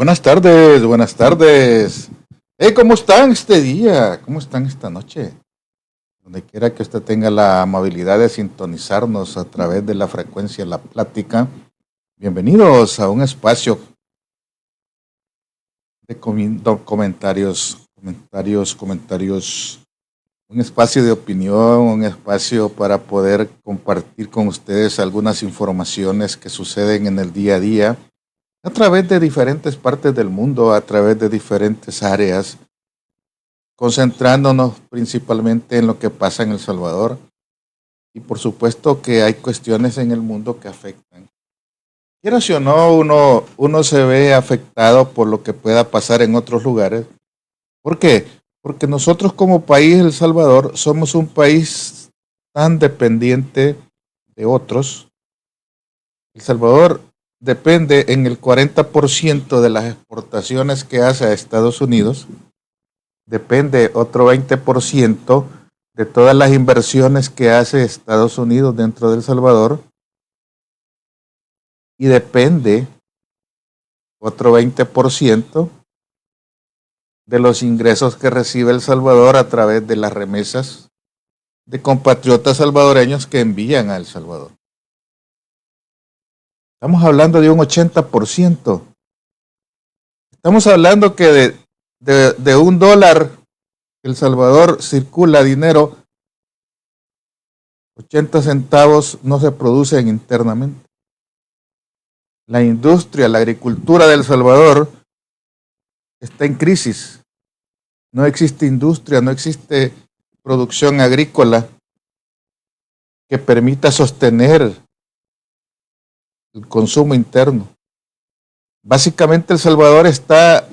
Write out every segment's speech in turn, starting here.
Buenas tardes, buenas tardes. ¿Cómo están este día? ¿Cómo están esta noche? Donde quiera que usted tenga la amabilidad de sintonizarnos a través de la frecuencia La Plática, bienvenidos a un espacio de comentarios, un espacio de opinión, un espacio para poder compartir con ustedes algunas informaciones que suceden en el día a día a través de diferentes partes del mundo, a través de diferentes áreas, concentrándonos principalmente en lo que pasa en El Salvador. Y por supuesto que hay cuestiones en el mundo que afectan. Quiera si o no, uno se ve afectado por lo que pueda pasar en otros lugares. ¿Por qué? Porque nosotros como país, El Salvador, somos un país tan dependiente de otros. El Salvador depende en el 40% de las exportaciones que hace a Estados Unidos, depende otro 20% de todas las inversiones que hace Estados Unidos dentro de El Salvador y depende otro 20% de los ingresos que recibe El Salvador a través de las remesas de compatriotas salvadoreños que envían a El Salvador. Estamos hablando de un 80%. Estamos hablando que de $1 El Salvador circula dinero, 80 centavos no se producen internamente. La industria, la agricultura de El Salvador está en crisis. No existe industria, no existe producción agrícola que permita sostener el consumo interno. Básicamente El Salvador está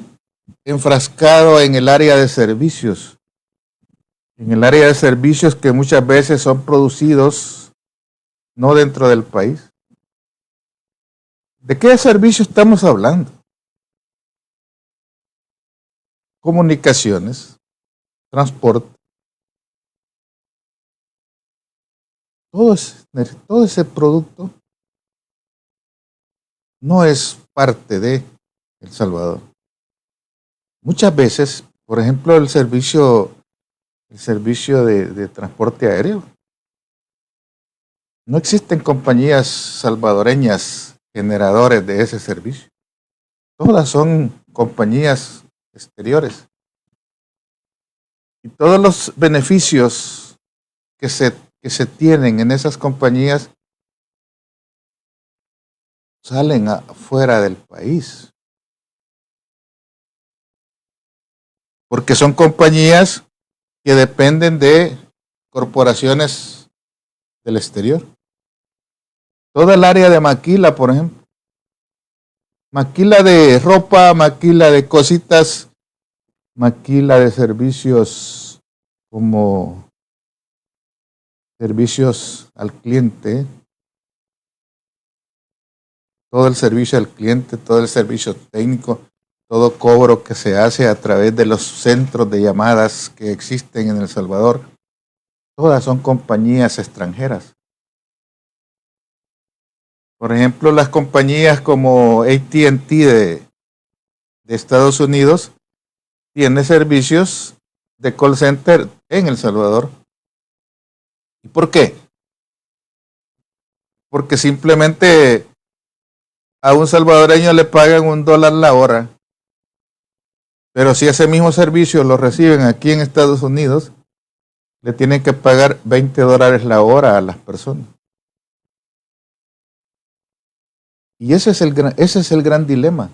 enfrascado en el área de servicios, que muchas veces son producidos no dentro del país. ¿De qué servicio estamos hablando? Comunicaciones, transporte, todo ese producto no es parte de El Salvador. Muchas veces, por ejemplo, el servicio de transporte aéreo, no existen compañías salvadoreñas generadores de ese servicio. Todas son compañías exteriores. Y todos los beneficios que se tienen en esas compañías salen afuera del país. Porque son compañías que dependen de corporaciones del exterior. Toda el área de maquila, por ejemplo. Maquila de ropa, maquila de cositas, maquila de servicios como servicios al cliente, todo el servicio al cliente, todo el servicio técnico, todo cobro que se hace a través de los centros de llamadas que existen en El Salvador, todas son compañías extranjeras. Por ejemplo, las compañías como AT&T de Estados Unidos tiene servicios de call center en El Salvador. ¿Y por qué? Porque simplemente a un salvadoreño le pagan $1 la hora. Pero si ese mismo servicio lo reciben aquí en Estados Unidos, le tienen que pagar $20 la hora a las personas. Y ese es el gran dilema.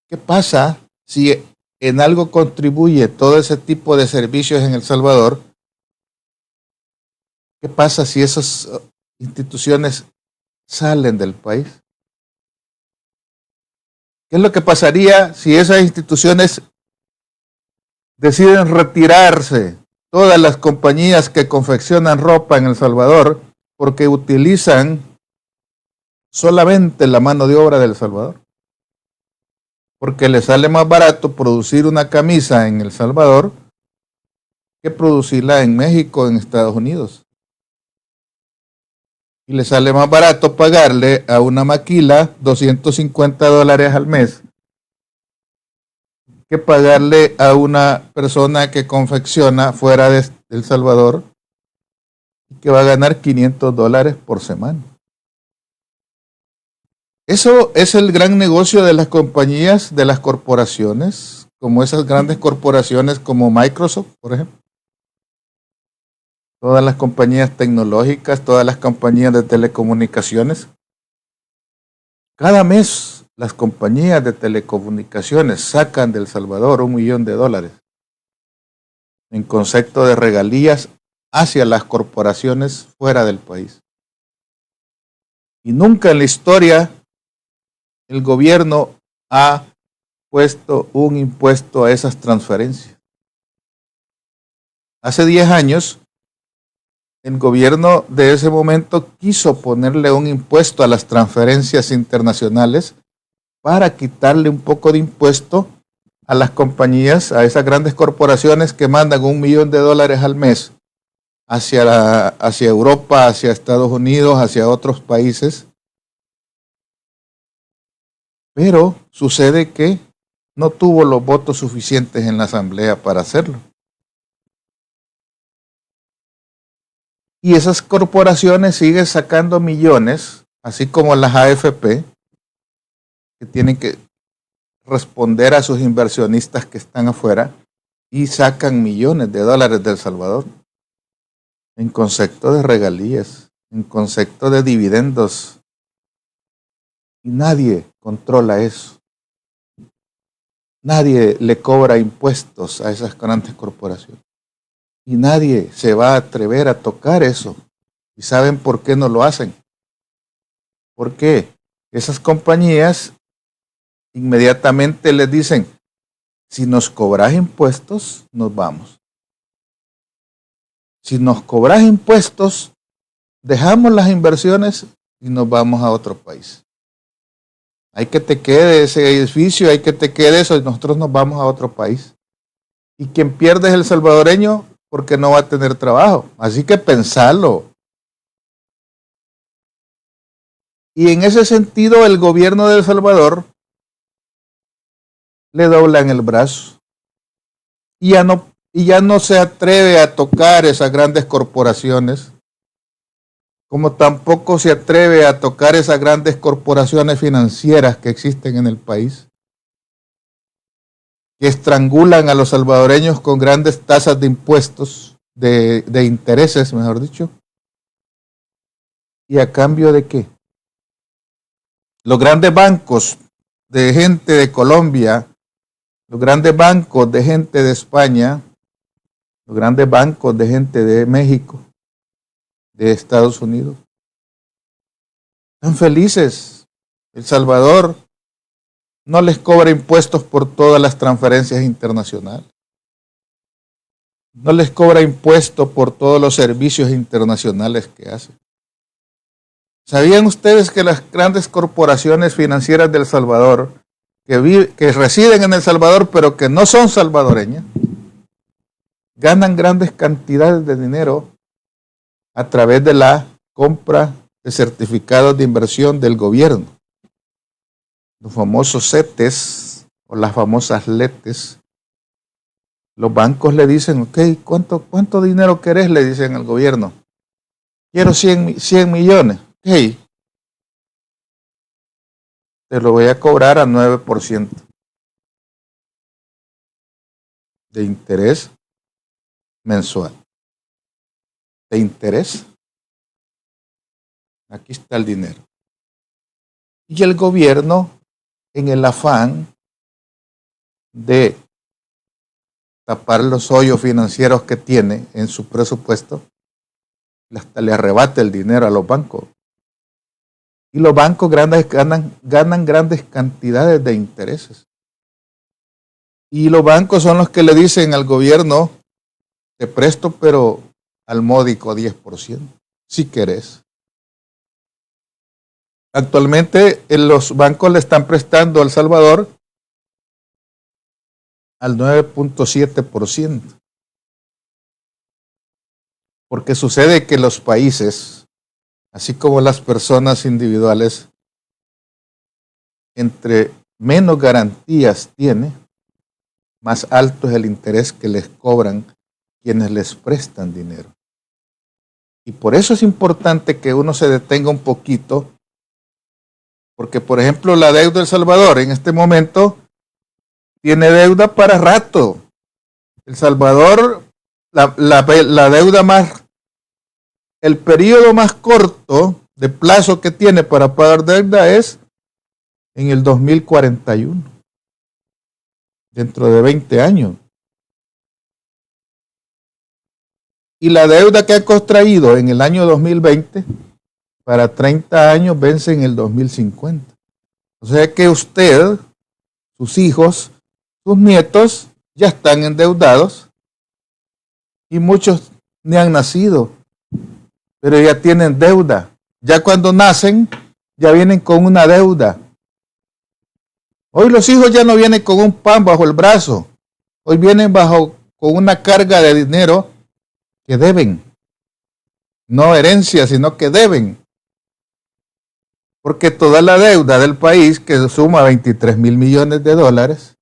¿Qué pasa si en algo contribuye todo ese tipo de servicios en El Salvador? ¿Qué pasa si esas instituciones salen del país? ¿Qué es lo que pasaría si esas instituciones deciden retirarse? Todas las compañías que confeccionan ropa en El Salvador porque utilizan solamente la mano de obra de El Salvador. Porque les sale más barato producir una camisa en El Salvador que producirla en México o en Estados Unidos. Y le sale más barato pagarle a una maquila $250 al mes que pagarle a una persona que confecciona fuera de El Salvador y que va a ganar $500 por semana. Eso es el gran negocio de las compañías, de las corporaciones, como esas grandes corporaciones como Microsoft, por ejemplo. Todas las compañías tecnológicas, todas las compañías de telecomunicaciones. Cada mes las compañías de telecomunicaciones sacan de El Salvador $1 millón en concepto de regalías hacia las corporaciones fuera del país. Y nunca en la historia el gobierno ha puesto un impuesto a esas transferencias. Hace 10 años, el gobierno de ese momento quiso ponerle un impuesto a las transferencias internacionales para quitarle un poco de impuesto a las compañías, a esas grandes corporaciones que mandan $1 millón al mes hacia Europa, hacia Estados Unidos, hacia otros países. Pero sucede que no tuvo los votos suficientes en la asamblea para hacerlo. Y esas corporaciones siguen sacando millones, así como las AFP, que tienen que responder a sus inversionistas que están afuera y sacan millones de dólares de El Salvador en concepto de regalías, en concepto de dividendos. Y nadie controla eso. Nadie le cobra impuestos a esas grandes corporaciones. Y nadie se va a atrever a tocar eso. ¿Y saben por qué no lo hacen? Porque esas compañías inmediatamente les dicen, si nos cobras impuestos, nos vamos. Si nos cobras impuestos, dejamos las inversiones y nos vamos a otro país. Hay que te quede ese edificio, hay que te quede eso y nosotros nos vamos a otro país. Y quien pierde es el salvadoreño porque no va a tener trabajo. Así que pensalo. Y en ese sentido el gobierno de El Salvador le doblan el brazo. Y ya no se atreve a tocar esas grandes corporaciones, como tampoco se atreve a tocar esas grandes corporaciones financieras que existen en el país, que estrangulan a los salvadoreños con grandes tasas de impuestos, de intereses, mejor dicho. ¿Y a cambio de qué? Los grandes bancos de gente de Colombia, los grandes bancos de gente de España, los grandes bancos de gente de México, de Estados Unidos, están felices. El Salvador no les cobra impuestos por todas las transferencias internacionales. No les cobra impuestos por todos los servicios internacionales que hacen. ¿Sabían ustedes que las grandes corporaciones financieras del Salvador, que residen en El Salvador pero que no son salvadoreñas, ganan grandes cantidades de dinero a través de la compra de certificados de inversión del gobierno? Los famosos CETES o las famosas LETES. Los bancos le dicen, ok, ¿cuánto dinero querés? Le dicen al gobierno. Quiero 100 millones. Ok, te lo voy a cobrar a 9% de interés mensual. ¿Te interesa? Aquí está el dinero. Y el gobierno, en el afán de tapar los hoyos financieros que tiene en su presupuesto, hasta le arrebata el dinero a los bancos. Y los bancos grandes ganan grandes cantidades de intereses. Y los bancos son los que le dicen al gobierno, te presto, pero al módico 10%, si querés. Actualmente los bancos le están prestando a El Salvador al 9.7%. Porque sucede que los países, así como las personas individuales, entre menos garantías tiene, más alto es el interés que les cobran quienes les prestan dinero. Y por eso es importante que uno se detenga un poquito, porque por ejemplo la deuda de El Salvador en este momento tiene deuda para rato. El Salvador, la deuda más, el periodo más corto de plazo que tiene para pagar deuda es en el 2041, dentro de 20 años. Y la deuda que ha contraído en el año 2020 para 30 años vence en el 2050. O sea que usted, sus hijos, sus nietos ya están endeudados y muchos ni han nacido, pero ya tienen deuda. Ya cuando nacen, ya vienen con una deuda. Hoy los hijos ya no vienen con un pan bajo el brazo. Hoy vienen con una carga de dinero que deben. No herencia, sino que deben. Porque toda la deuda del país, que suma 23 mil millones de dólares,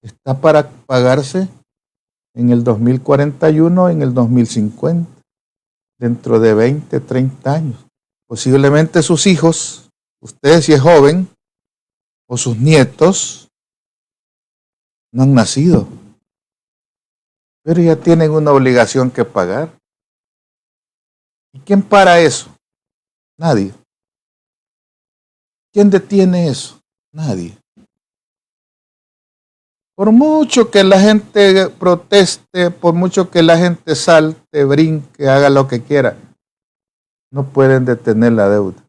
está para pagarse en el 2041, en el 2050, dentro de 20, 30 años. Posiblemente sus hijos, usted si es joven, o sus nietos, no han nacido, pero ya tienen una obligación que pagar. ¿Y quién para eso? Nadie. ¿Quién detiene eso? Nadie. Por mucho que la gente proteste, por mucho que la gente salte, brinque, haga lo que quiera, no pueden detener la deuda.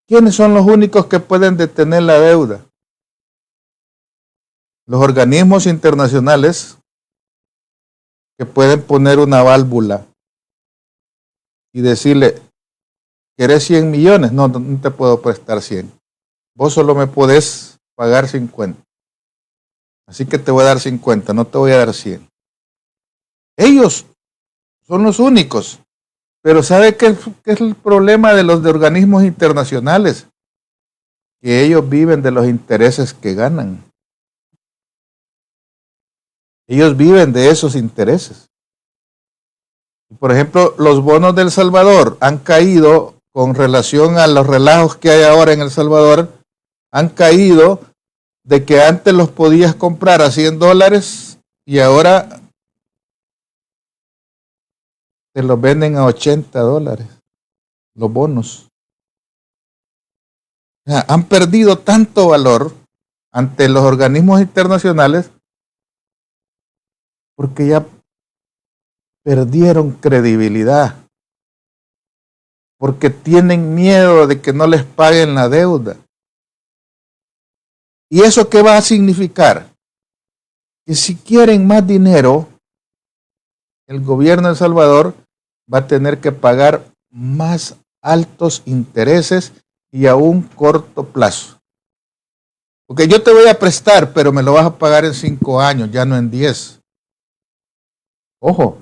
¿Quiénes son los únicos que pueden detener la deuda? Los organismos internacionales que pueden poner una válvula y decirle, ¿querés 100 millones? No, no te puedo prestar 100. Vos solo me podés pagar 50. Así que te voy a dar 50, no te voy a dar 100. Ellos son los únicos. Pero ¿sabe qué es el problema de los de organismos internacionales? Que ellos viven de los intereses que ganan. Ellos viven de esos intereses. Por ejemplo, los bonos de El Salvador han caído con relación a los relajos que hay ahora en El Salvador, han caído de que antes los podías comprar a $100 y ahora te los venden a $80, los bonos. O sea, han perdido tanto valor ante los organismos internacionales porque ya perdieron credibilidad, porque tienen miedo de que no les paguen la deuda. ¿Y eso qué va a significar? Que si quieren más dinero, el gobierno de El Salvador va a tener que pagar más altos intereses y a un corto plazo. Porque yo te voy a prestar, pero me lo vas a pagar en 5 años, ya no en 10. Ojo.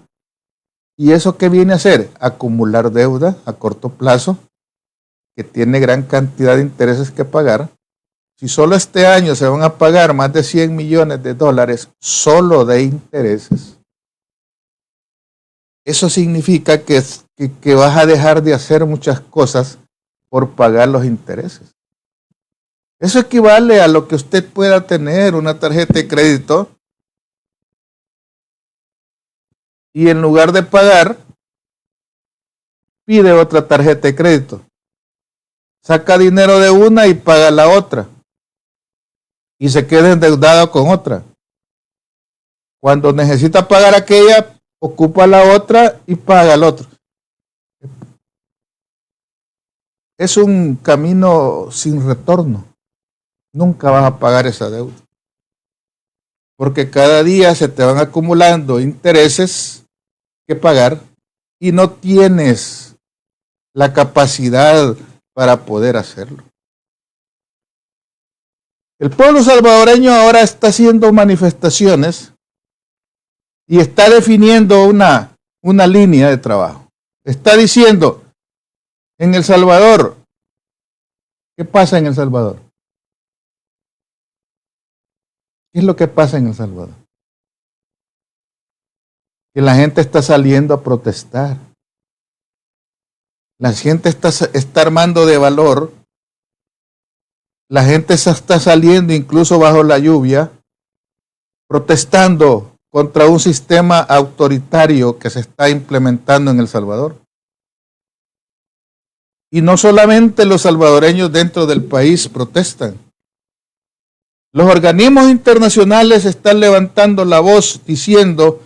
¿Y eso qué viene a hacer? Acumular deuda a corto plazo, que tiene gran cantidad de intereses que pagar. Si solo este año se van a pagar más de $100 millones solo de intereses, eso significa que vas a dejar de hacer muchas cosas por pagar los intereses. Eso equivale a lo que usted pueda tener una tarjeta de crédito y en lugar de pagar, pide otra tarjeta de crédito. Saca dinero de una y paga la otra. Y se queda endeudado con otra. Cuando necesita pagar aquella, ocupa la otra y paga el otro. Es un camino sin retorno. Nunca vas a pagar esa deuda. Porque cada día se te van acumulando intereses que pagar y no tienes la capacidad para poder hacerlo. El pueblo salvadoreño ahora está haciendo manifestaciones y está definiendo una línea de trabajo. Está diciendo, en El Salvador, ¿qué pasa en El Salvador? ¿Qué es lo que pasa en El Salvador? Que la gente está saliendo a protestar. La gente está armando de valor. La gente se está saliendo incluso bajo la lluvia, protestando contra un sistema autoritario que se está implementando en El Salvador. Y no solamente los salvadoreños dentro del país protestan. Los organismos internacionales están levantando la voz diciendo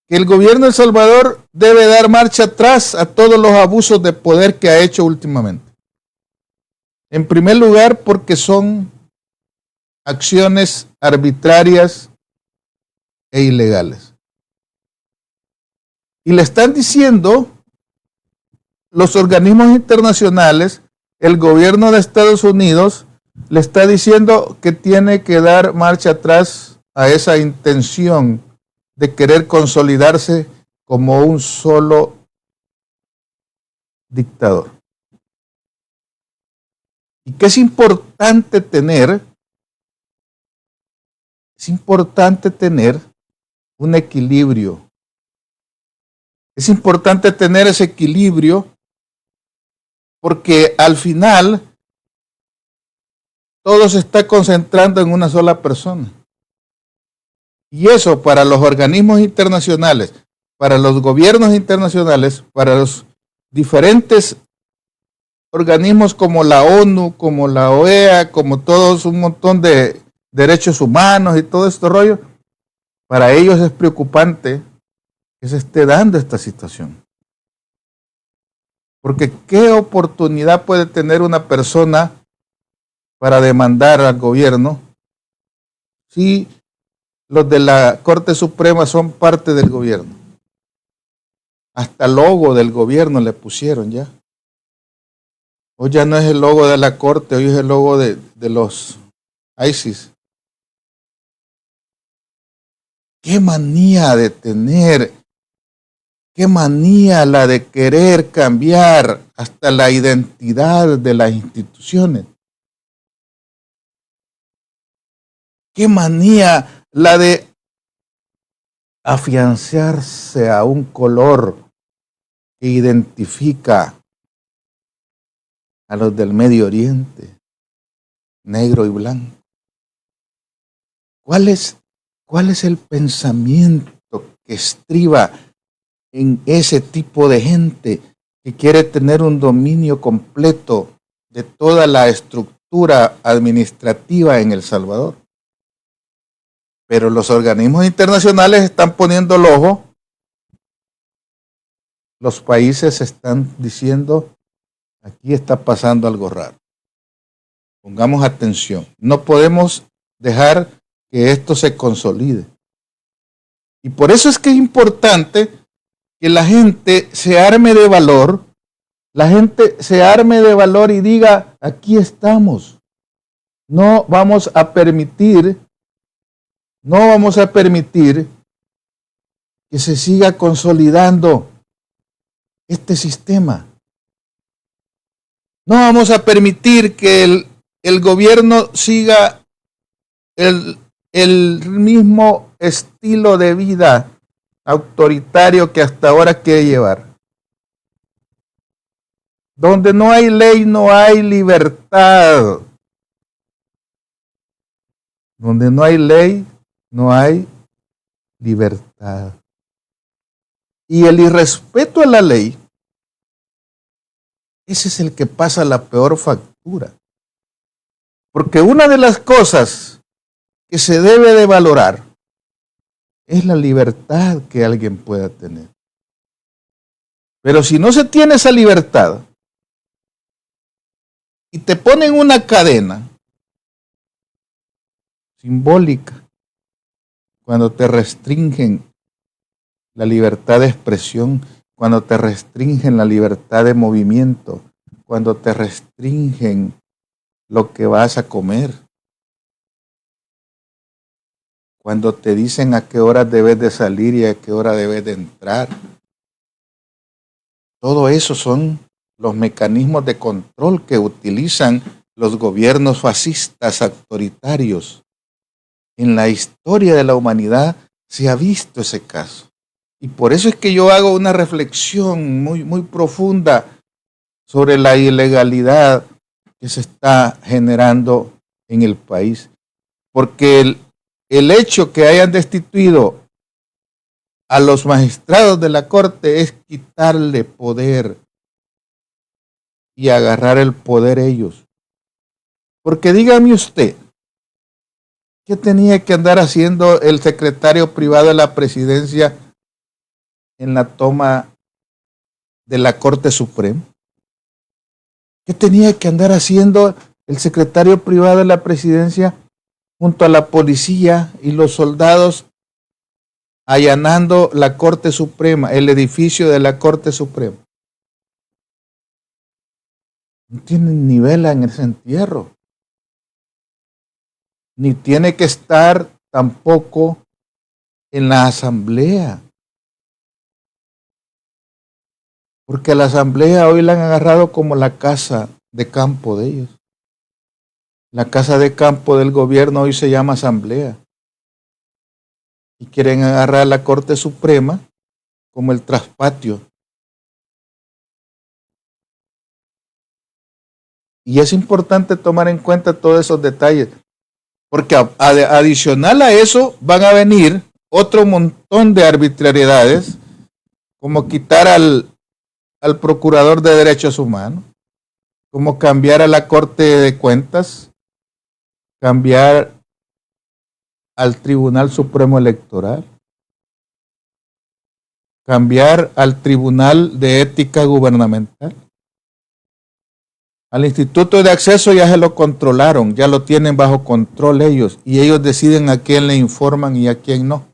que el gobierno de El Salvador debe dar marcha atrás a todos los abusos de poder que ha hecho últimamente. En primer lugar, porque son acciones arbitrarias e ilegales. Y le están diciendo los organismos internacionales, el gobierno de Estados Unidos, le está diciendo que tiene que dar marcha atrás a esa intención de querer consolidarse como un solo dictador. Y que es importante tener un equilibrio. Es importante tener ese equilibrio porque al final todo se está concentrando en una sola persona. Y eso para los organismos internacionales, para los gobiernos internacionales, para los diferentes organismos como la ONU, como la OEA, como todos un montón de derechos humanos y todo este rollo, para ellos es preocupante que se esté dando esta situación. Porque ¿qué oportunidad puede tener una persona para demandar al gobierno si los de la Corte Suprema son parte del gobierno? Hasta logo del gobierno le pusieron ya. Hoy ya no es el logo de la Corte, hoy es el logo de los ISIS. Qué manía de tener, qué manía la de querer cambiar hasta la identidad de las instituciones. Qué manía la de afianzarse a un color que identifica a los del Medio Oriente, negro y blanco. ¿Cuál es el pensamiento que estriba en ese tipo de gente que quiere tener un dominio completo de toda la estructura administrativa en El Salvador? Pero los organismos internacionales están poniendo el ojo. Los países están diciendo, aquí está pasando algo raro. Pongamos atención. No podemos dejar que esto se consolide. Y por eso es que es importante que la gente se arme de valor, y diga, aquí estamos. No vamos a permitir que se siga consolidando este sistema. No vamos a permitir que el gobierno siga el mismo estilo de vida autoritario que hasta ahora quiere llevar. Donde no hay ley, no hay libertad. Donde no hay ley, no hay libertad. Y el irrespeto a la ley, ese es el que pasa la peor factura. Porque una de las cosas que se debe de valorar es la libertad que alguien pueda tener. Pero si no se tiene esa libertad y te ponen una cadena simbólica cuando te restringen la libertad de expresión, cuando te restringen la libertad de movimiento, cuando te restringen lo que vas a comer, cuando te dicen a qué hora debes de salir y a qué hora debes de entrar. Todo eso son los mecanismos de control que utilizan los gobiernos fascistas autoritarios. En la historia de la humanidad se ha visto ese caso. Y por eso es que yo hago una reflexión muy, muy profunda sobre la ilegalidad que se está generando en el país. Porque el hecho que hayan destituido a los magistrados de la Corte es quitarle poder y agarrar el poder ellos. Porque dígame usted, ¿qué tenía que andar haciendo el secretario privado de la presidencia en la toma de la Corte Suprema? ¿Qué tenía que andar haciendo el secretario privado de la presidencia junto a la policía y los soldados allanando la Corte Suprema, el edificio de la Corte Suprema? No tienen ni vela en ese entierro. Ni tiene que estar tampoco en la asamblea. Porque la asamblea hoy la han agarrado como la casa de campo de ellos. La casa de campo del gobierno hoy se llama Asamblea. Y quieren agarrar a la Corte Suprema como el traspatio. Y es importante tomar en cuenta todos esos detalles, porque adicional a eso van a venir otro montón de arbitrariedades, como quitar al Procurador de Derechos Humanos, como cambiar a la Corte de Cuentas, cambiar al Tribunal Supremo Electoral, cambiar al Tribunal de Ética Gubernamental. Al Instituto de Acceso ya se lo controlaron, ya lo tienen bajo control ellos, y ellos deciden a quién le informan y a quién no.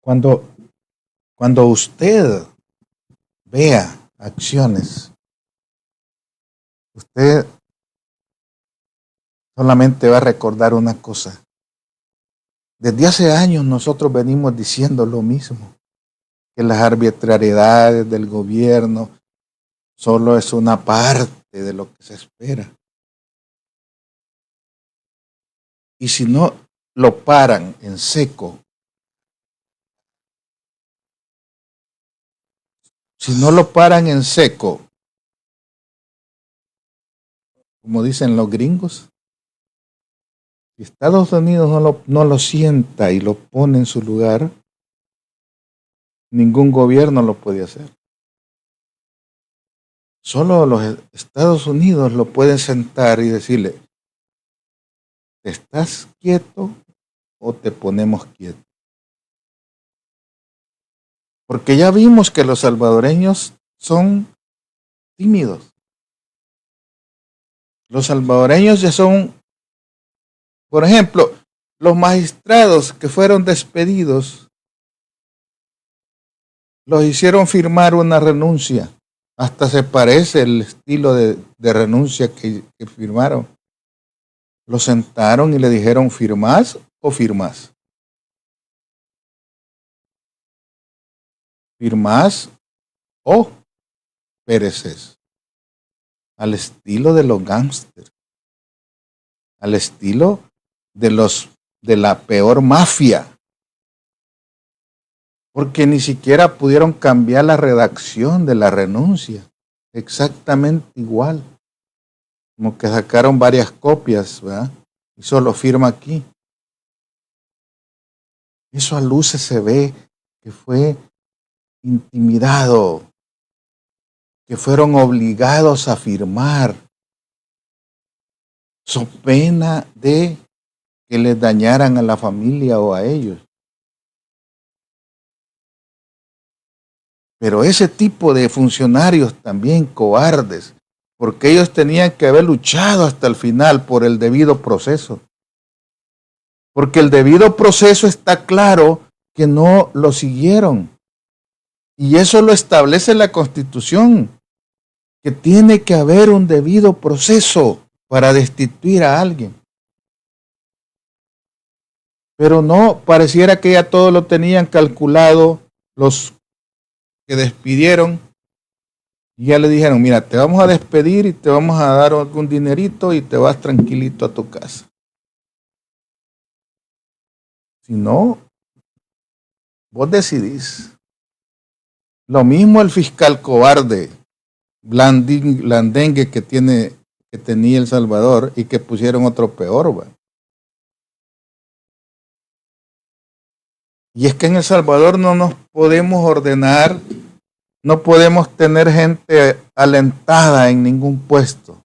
Cuando, cuando usted vea acciones, usted solamente va a recordar una cosa. Desde hace años nosotros venimos diciendo lo mismo, que las arbitrariedades del gobierno solo es una parte de lo que se espera. Y si no lo paran en seco, si no lo paran en seco, como dicen los gringos, si Estados Unidos no lo sienta y lo pone en su lugar, ningún gobierno lo puede hacer. Solo los Estados Unidos lo pueden sentar y decirle, ¿estás quieto o te ponemos quieto? Porque ya vimos que los salvadoreños son tímidos. Los salvadoreños ya son, por ejemplo, los magistrados que fueron despedidos, los hicieron firmar una renuncia. Hasta se parece el estilo de renuncia que firmaron. Lo sentaron y le dijeron, ¿firmás o firmás? ¿Firmás o pereces? Al estilo de los gángsters, al estilo de la peor mafia, porque ni siquiera pudieron cambiar la redacción de la renuncia, exactamente igual, como que sacaron varias copias, ¿verdad? Y solo firma aquí. Eso a luces se ve que fue intimidado, que fueron obligados a firmar, so pena de que les dañaran a la familia o a ellos. Pero ese tipo de funcionarios también cobardes, porque ellos tenían que haber luchado hasta el final por el debido proceso. Porque el debido proceso está claro que no lo siguieron. Y eso lo establece la Constitución, que tiene que haber un debido proceso para destituir a alguien. Pero no, pareciera que ya todo lo tenían calculado los que despidieron. Y ya le dijeron, mira, te vamos a despedir y te vamos a dar algún dinerito y te vas tranquilito a tu casa. Si no, vos decidís. Lo mismo el fiscal cobarde, blandengue que tenía El Salvador y que pusieron otro peor, ¿va? Y es que en El Salvador no nos podemos ordenar, no podemos tener gente alentada en ningún puesto.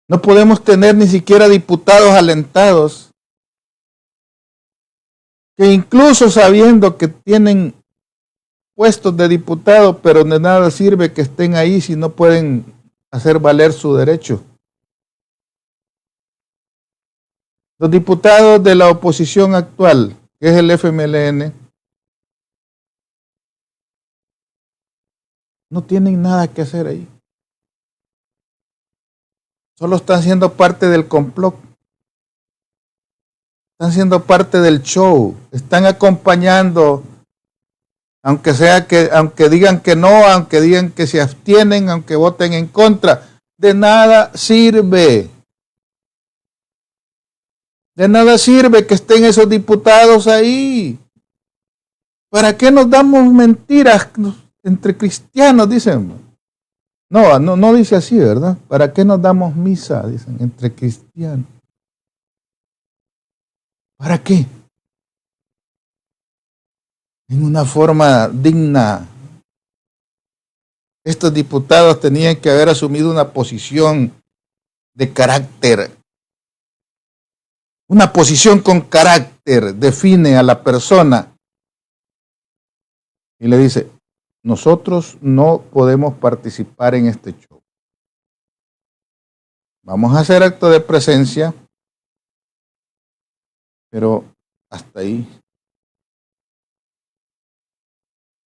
No podemos tener ni siquiera diputados alentados, que incluso sabiendo que tienen puestos de diputado, pero de nada sirve que estén ahí si no pueden hacer valer su derecho. Los diputados de la oposición actual, que es el FMLN, no tienen nada que hacer ahí. Solo están siendo parte del complot. Están siendo parte del show. Están acompañando, aunque digan que no, aunque digan que se abstienen, aunque voten en contra. De nada sirve. De nada sirve que estén esos diputados ahí. ¿Para qué nos damos mentiras entre cristianos? Dicen. No dice así, ¿verdad? ¿Para qué nos damos misa? Dicen, entre cristianos. ¿Para qué? En una forma digna. Estos diputados tenían que haber asumido una posición de carácter. Una posición con carácter define a la persona. Y le dice, nosotros no podemos participar en este show. Vamos a hacer acto de presencia, pero hasta ahí.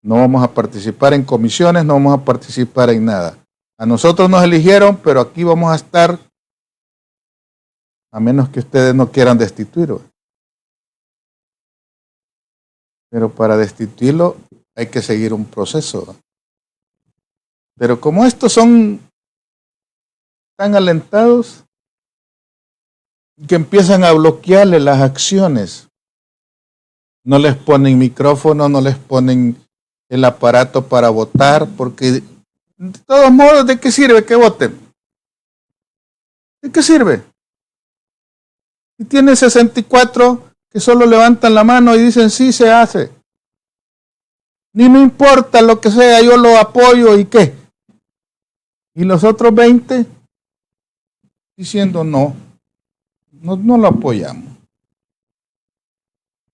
No vamos a participar en comisiones, no vamos a participar en nada. A nosotros nos eligieron, pero aquí vamos a estar, a menos que ustedes no quieran destituirlo. Pero para destituirlo hay que seguir un proceso. Pero como estos son tan alentados, que empiezan a bloquearle las acciones, no les ponen micrófono, no les ponen el aparato para votar, porque de todos modos, ¿de qué sirve que voten? ¿De qué sirve? Si tienen 64 que solo levantan la mano y dicen sí se hace. Ni me importa lo que sea, yo lo apoyo y qué. Y los otros 20 diciendo no lo apoyamos.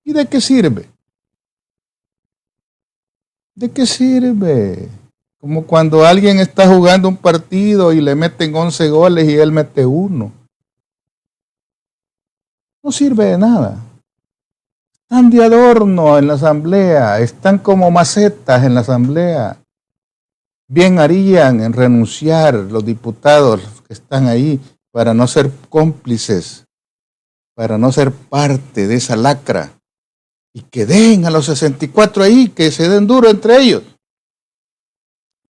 ¿Y de qué sirve? ¿De qué sirve? Como cuando alguien está jugando un partido y le meten 11 goles y él mete 1. No sirve de nada. Están de adorno en la asamblea, están como macetas en la asamblea. Bien harían en renunciar los diputados que están ahí para no ser cómplices, para no ser parte de esa lacra. Y que dejen a los 64 ahí, que se den duro entre ellos.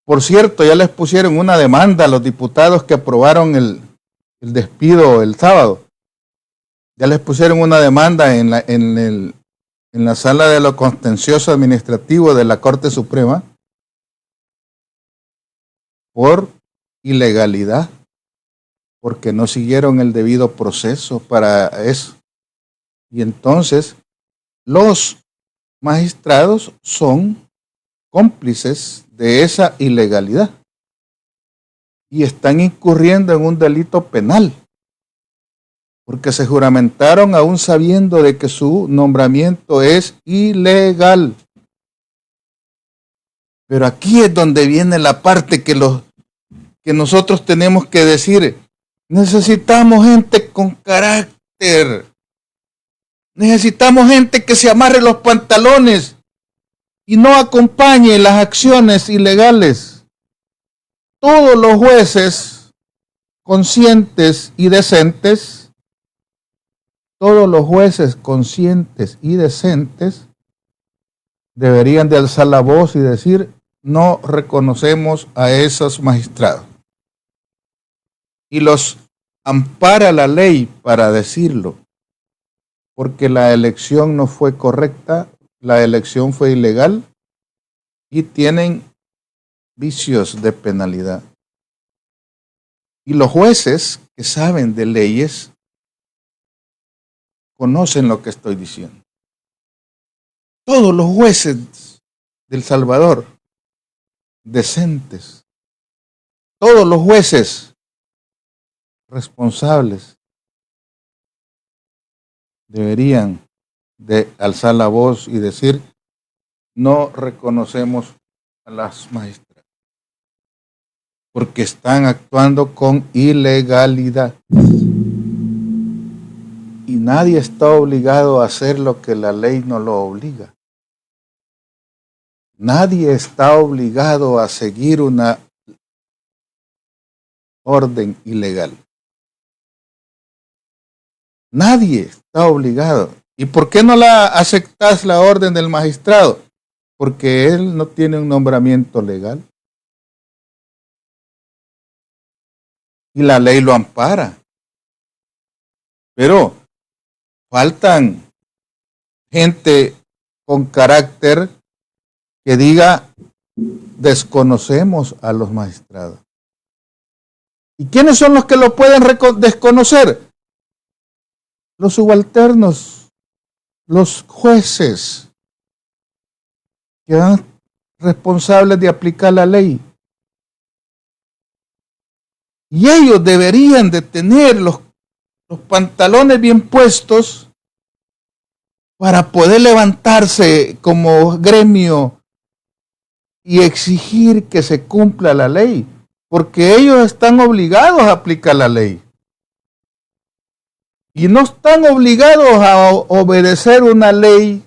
Por cierto, ya les pusieron una demanda a los diputados que aprobaron el despido el sábado. Ya les pusieron una demanda en la sala de lo contencioso administrativo de la Corte Suprema por ilegalidad, porque no siguieron el debido proceso para eso. Y entonces los magistrados son cómplices de esa ilegalidad y están incurriendo en un delito penal, porque se juramentaron aún sabiendo de que su nombramiento es ilegal. Pero aquí es donde viene la parte que nosotros tenemos que decir, necesitamos gente con carácter, necesitamos gente que se amarre los pantalones y no acompañe las acciones ilegales. Todos los jueces conscientes y decentes, deberían de alzar la voz y decir, no reconocemos a esos magistrados. Y los ampara la ley para decirlo, porque la elección no fue correcta, la elección fue ilegal y tienen vicios de penalidad. Y los jueces que saben de leyes conocen lo que estoy diciendo. Todos los jueces del Salvador, decentes, todos los jueces responsables deberían de alzar la voz y decir, no reconocemos a las magistradas, porque están actuando con ilegalidad. Y nadie está obligado a hacer lo que la ley no lo obliga. Nadie está obligado a seguir una orden ilegal. Nadie está obligado. ¿Y por qué no la aceptas la orden del magistrado? Porque él no tiene un nombramiento legal. Y la ley lo ampara. Pero faltan gente con carácter que diga, desconocemos a los magistrados. ¿Y quiénes son los que lo pueden desconocer? Los subalternos, los jueces, que son responsables de aplicar la ley. Y ellos deberían de tener los pantalones bien puestos para poder levantarse como gremio y exigir que se cumpla la ley, porque ellos están obligados a aplicar la ley. Y no están obligados a obedecer una ley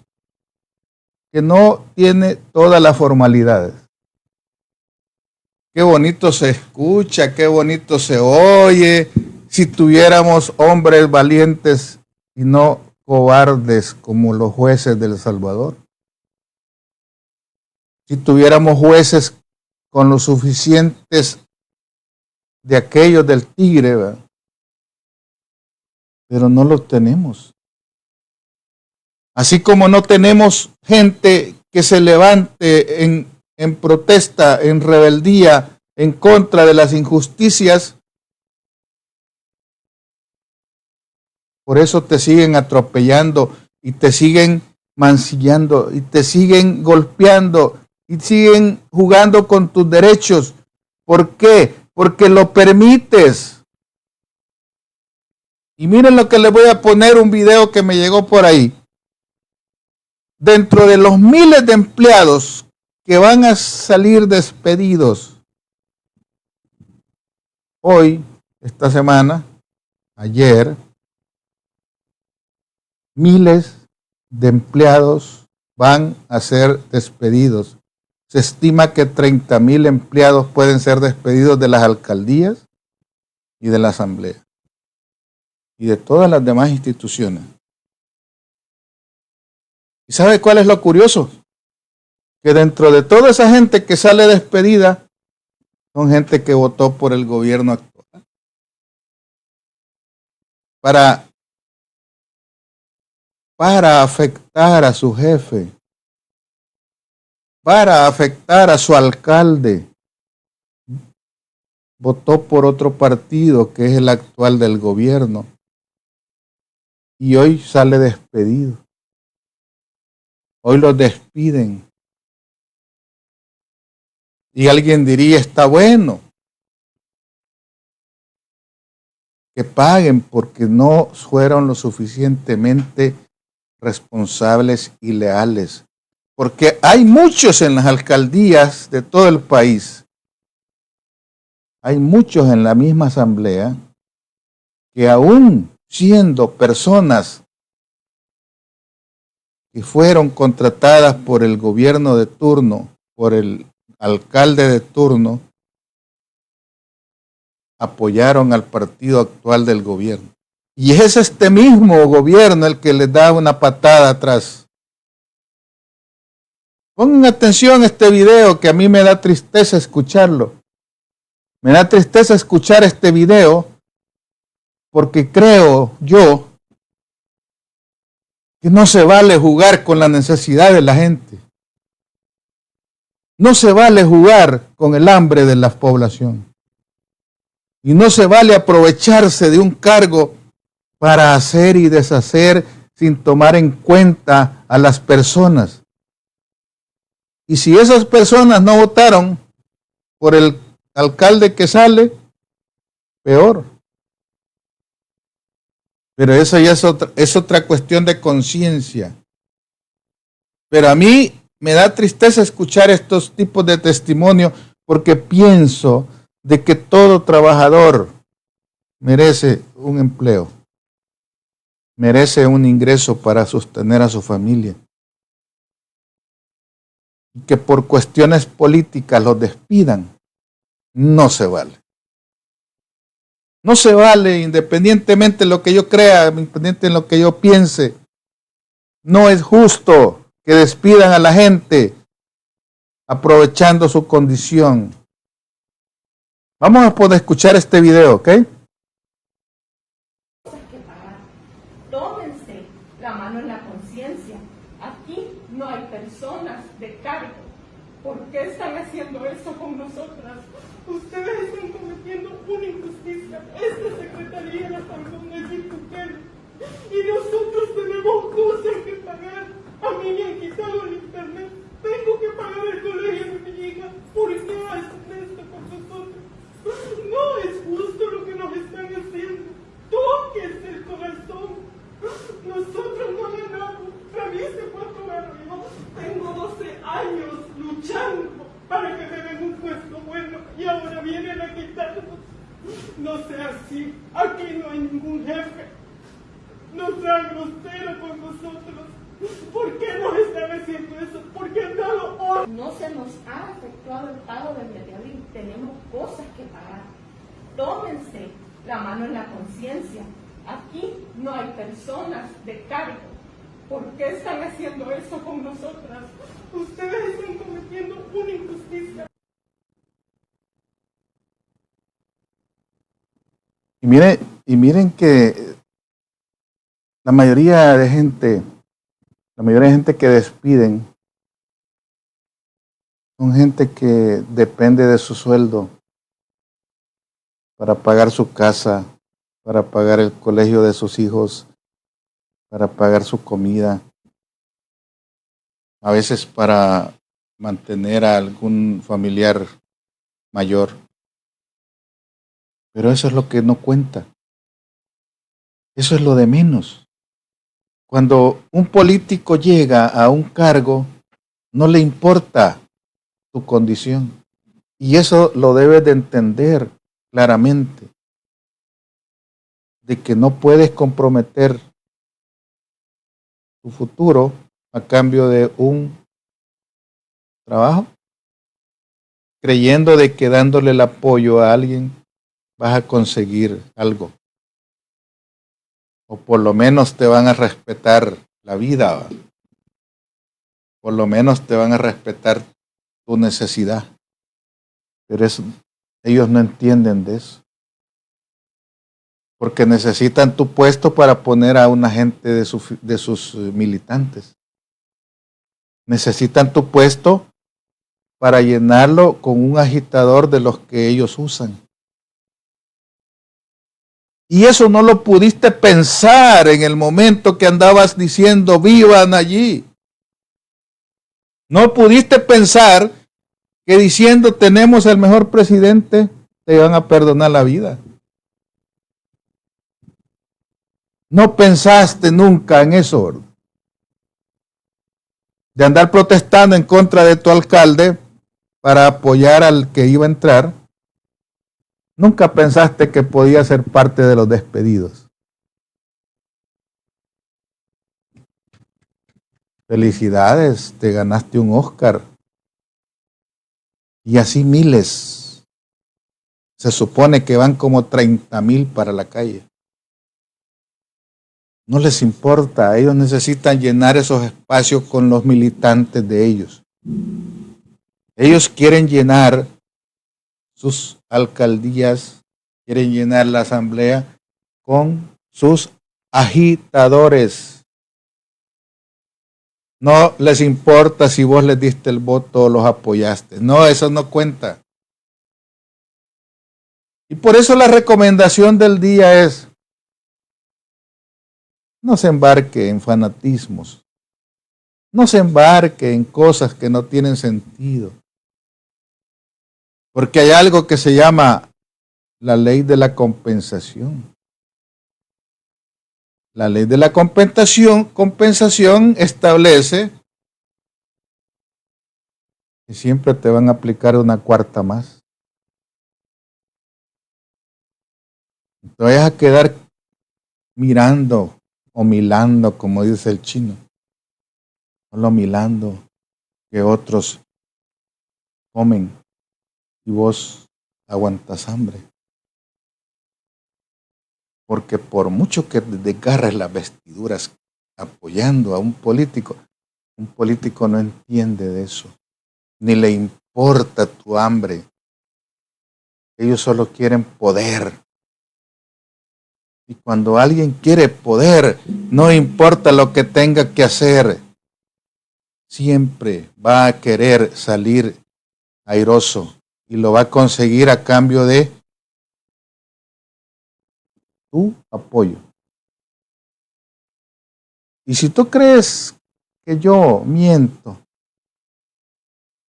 que no tiene todas las formalidades. Qué bonito se escucha, qué bonito se oye, si tuviéramos hombres valientes y no cobardes como los jueces de El Salvador. Si tuviéramos jueces con los suficientes de aquellos del tigre, ¿verdad? Pero no los tenemos. Así como no tenemos gente que se levante en protesta, en rebeldía, en contra de las injusticias, por eso te siguen atropellando y te siguen mancillando y te siguen golpeando y siguen jugando con tus derechos. ¿Por qué? Porque lo permites. Y miren lo que les voy a poner, un video que me llegó por ahí. Dentro de los miles de empleados que van a salir despedidos hoy, esta semana, ayer, miles de empleados van a ser despedidos. Se estima que 30,000 empleados pueden ser despedidos de las alcaldías y de la asamblea y de todas las demás instituciones. ¿Y sabe cuál es lo curioso? Que dentro de toda esa gente que sale despedida, son gente que votó por el gobierno actual. Para afectar a su jefe, para afectar a su alcalde, votó por otro partido que es el actual del gobierno y hoy sale despedido. Hoy los despiden. Y alguien diría, está bueno que paguen porque no fueron lo suficientemente responsables y leales. Porque hay muchos en las alcaldías de todo el país, hay muchos en la misma asamblea que aún siendo personas que fueron contratadas por el gobierno de turno, por el alcalde de turno, apoyaron al partido actual del gobierno. Y es este mismo gobierno el que les da una patada atrás. Pongan atención a este video que a mí me da tristeza escucharlo. Me da tristeza escuchar este video porque creo yo que no se vale jugar con la necesidad de la gente. No se vale jugar con el hambre de la población. Y no se vale aprovecharse de un cargo para hacer y deshacer sin tomar en cuenta a las personas. Y si esas personas no votaron por el alcalde que sale, peor. Pero eso ya es otra cuestión de conciencia. Pero a mí me da tristeza escuchar estos tipos de testimonios porque pienso de que todo trabajador merece un empleo, merece un ingreso para sostener a su familia. Y que por cuestiones políticas los despidan, no se vale. No se vale, independientemente de lo que yo crea, independientemente de lo que yo piense. No es justo que despidan a la gente aprovechando su condición. Vamos a poder escuchar este video, ¿ok? Tómense la mano en la conciencia. Aquí no hay personas de cargo. ¿Por qué están haciendo eso con nosotras? Ustedes están cometiendo una injusticia. Esta secretaría la pagó Nayib Bukele. Y nosotros tenemos cosas que pagar. A mí me han quitado el internet. Tengo que pagar el colegio de mi hija. ¿Por qué hacen esto con nosotros? No es justo lo que nos están haciendo. Tóquense el corazón. Nosotros no ganamos. Revise cuánto gano yo. Tengo 12 años luchando para que me den un puesto bueno y ahora vienen a quitarnos. No sea así. Aquí no hay ningún jefe. No sean groseros con nosotros. ¿Por qué nos están haciendo eso? ¿Por qué han dado orden? No se nos ha efectuado el pago del mes de abril. Tenemos cosas que pagar. Tómense la mano en la conciencia. Aquí no hay personas de cargo. ¿Por qué están haciendo eso con nosotras? Ustedes están cometiendo una injusticia. Y miren que la mayoría de gente que despiden son gente que depende de su sueldo para pagar su casa, para pagar el colegio de sus hijos, para pagar su comida, a veces para mantener a algún familiar mayor. Pero eso es lo que no cuenta. Eso es lo de menos. Cuando un político llega a un cargo, no le importa tu condición. Y eso lo debes de entender claramente, de que no puedes comprometer tu futuro a cambio de un trabajo, creyendo de que dándole el apoyo a alguien vas a conseguir algo. O por lo menos te van a respetar la vida, ¿va? Por lo menos te van a respetar tu necesidad. Pero ellos no entienden de eso. Porque necesitan tu puesto para poner a una gente de sus militantes. Necesitan tu puesto para llenarlo con un agitador de los que ellos usan. Y eso no lo pudiste pensar en el momento que andabas diciendo vivan allí. No pudiste pensar que diciendo tenemos el mejor presidente te van a perdonar la vida. No pensaste nunca en eso, de andar protestando en contra de tu alcalde para apoyar al que iba a entrar. Nunca pensaste que podía ser parte de los despedidos. Felicidades, te ganaste un Oscar. Y así miles. Se supone que van como 30,000 para la calle. No les importa, ellos necesitan llenar esos espacios con los militantes de ellos. Ellos quieren llenar sus alcaldías, quieren llenar la asamblea con sus agitadores. No les importa si vos les diste el voto o los apoyaste. No, eso no cuenta. Y por eso la recomendación del día es: no se embarque en fanatismos. No se embarque en cosas que no tienen sentido. Porque hay algo que se llama la ley de la compensación. La ley de la compensación establece que siempre te van a aplicar una cuarta más. Te vayas a quedar mirando o milando, como dice el chino. Solo milando que otros comen y vos aguantas hambre. Porque por mucho que desgarres las vestiduras apoyando a un político no entiende de eso, ni le importa tu hambre. Ellos solo quieren poder. Y cuando alguien quiere poder, no importa lo que tenga que hacer, siempre va a querer salir airoso y lo va a conseguir a cambio de tu apoyo. Y si tú crees que yo miento,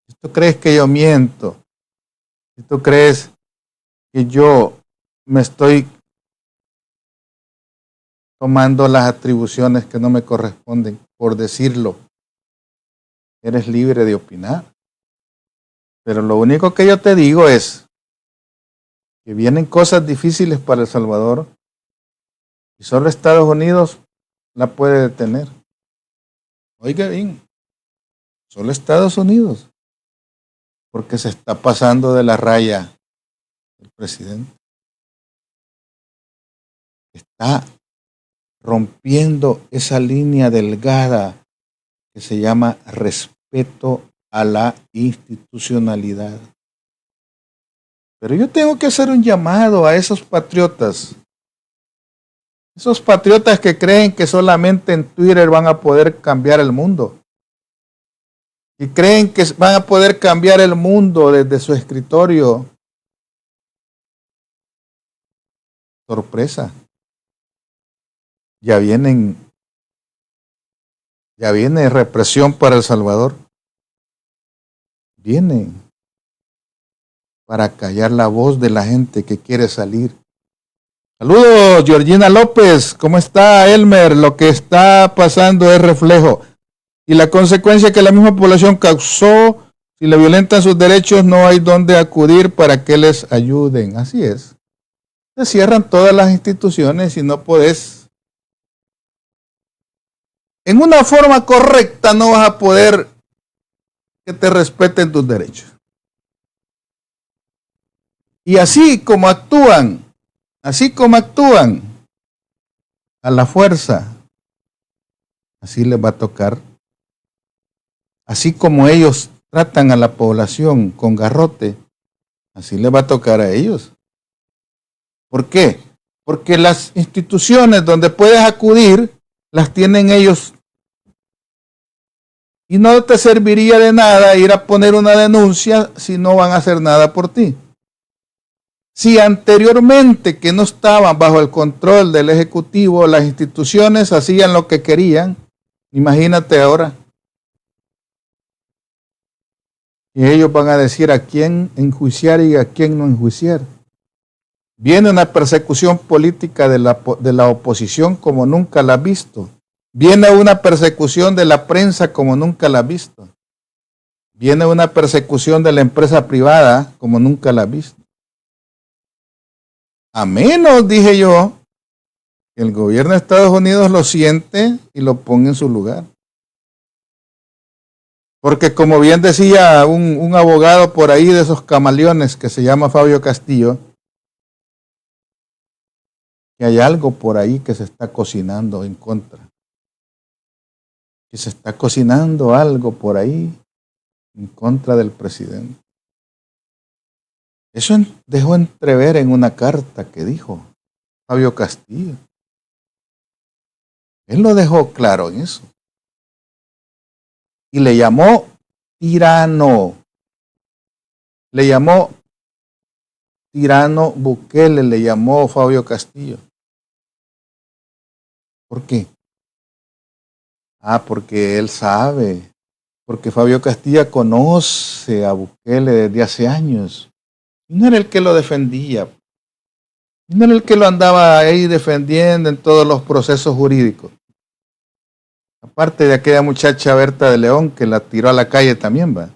si tú crees que yo miento, si tú crees que yo me estoy tomando las atribuciones que no me corresponden por decirlo, eres libre de opinar. Pero lo único que yo te digo es que vienen cosas difíciles para El Salvador y solo Estados Unidos la puede detener. Oiga bien, solo Estados Unidos, porque se está pasando de la raya el presidente. Está rompiendo esa línea delgada que se llama respeto a la institucionalidad. Pero yo tengo que hacer un llamado a esos patriotas que creen que solamente en Twitter van a poder cambiar el mundo. Y creen que van a poder cambiar el mundo desde su escritorio. Sorpresa. Ya viene represión para El Salvador. Viene para callar la voz de la gente que quiere salir. Saludos, Georgina López. ¿Cómo está, Elmer? Lo que está pasando es reflejo. Y la consecuencia que la misma población causó, si le violentan sus derechos, no hay donde acudir para que les ayuden. Así es. Se cierran todas las instituciones y no podés. En una forma correcta no vas a poder que te respeten tus derechos. Y así como actúan a la fuerza, así les va a tocar. Así como ellos tratan a la población con garrote, así les va a tocar a ellos. ¿Por qué? Porque las instituciones donde puedes acudir las tienen ellos. Y no te serviría de nada ir a poner una denuncia si no van a hacer nada por ti. Si anteriormente, que no estaban bajo el control del Ejecutivo, las instituciones hacían lo que querían, imagínate ahora. Y ellos van a decir a quién enjuiciar y a quién no enjuiciar. Viene una persecución política de la oposición como nunca la has visto. Viene una persecución de la prensa como nunca la has visto. Viene una persecución de la empresa privada como nunca la has visto. A menos, dije yo, que el gobierno de Estados Unidos lo siente y lo ponga en su lugar. Porque como bien decía un abogado por ahí de esos camaleones que se llama Fabio Castillo, que hay algo por ahí que se está cocinando en contra. Que se está cocinando algo por ahí en contra del presidente. Eso dejó entrever en una carta que dijo Fabio Castillo. Él lo dejó claro en eso. Y le llamó tirano. Le llamó tirano Bukele, le llamó Fabio Castillo. ¿Por qué? Porque él sabe. Porque Fabio Castillo conoce a Bukele desde hace años. No era el que lo defendía. No era el que lo andaba ahí defendiendo en todos los procesos jurídicos. Aparte de aquella muchacha Berta de León que la tiró a la calle también, va.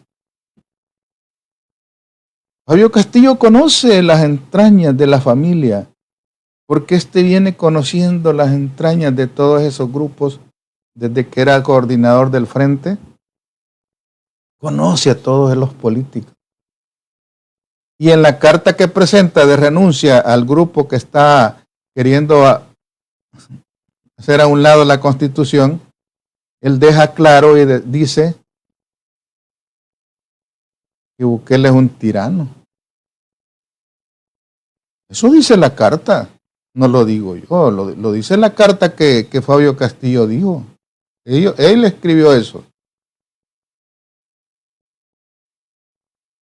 Fabio Castillo conoce las entrañas de la familia, porque viene conociendo las entrañas de todos esos grupos desde que era coordinador del frente. Conoce a todos los políticos. Y en la carta que presenta de renuncia al grupo que queriendo hacer a un lado la Constitución, él deja claro y dice que Bukele es un tirano. Eso dice la carta, no lo digo yo, lo dice la carta que Fabio Castillo dijo. Él escribió eso.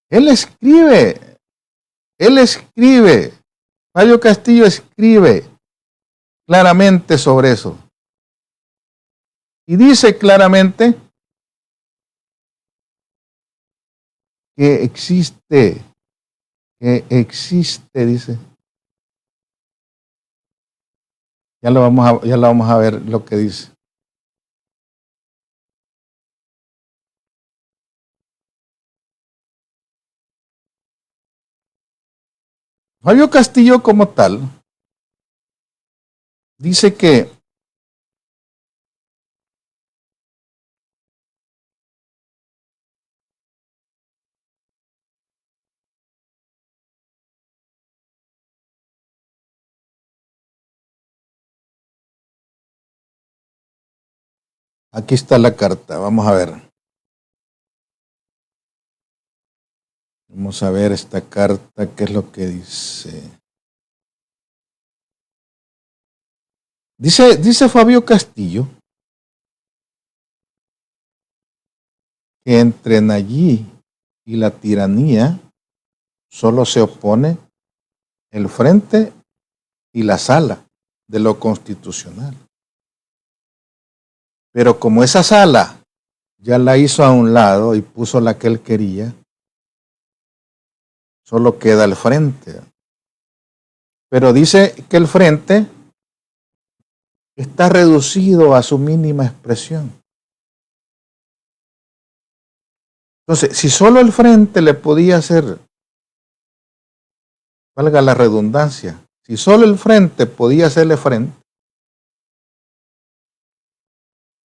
Él escribe, Fabio Castillo escribe claramente sobre eso. Y dice claramente que existe, dice. Ya lo vamos a ver lo que dice. Fabio Castillo como tal dice que aquí está la carta, vamos a ver. Vamos a ver esta carta, qué es lo que dice. Dice Fabio Castillo que entre Nayib y la tiranía solo se opone el frente y la sala de lo constitucional. Pero como esa sala ya la hizo a un lado y puso la que él quería, solo queda el frente. Pero dice que el frente está reducido a su mínima expresión. Entonces, si solo el frente le podía hacer, valga la redundancia, si solo el frente podía hacerle frente,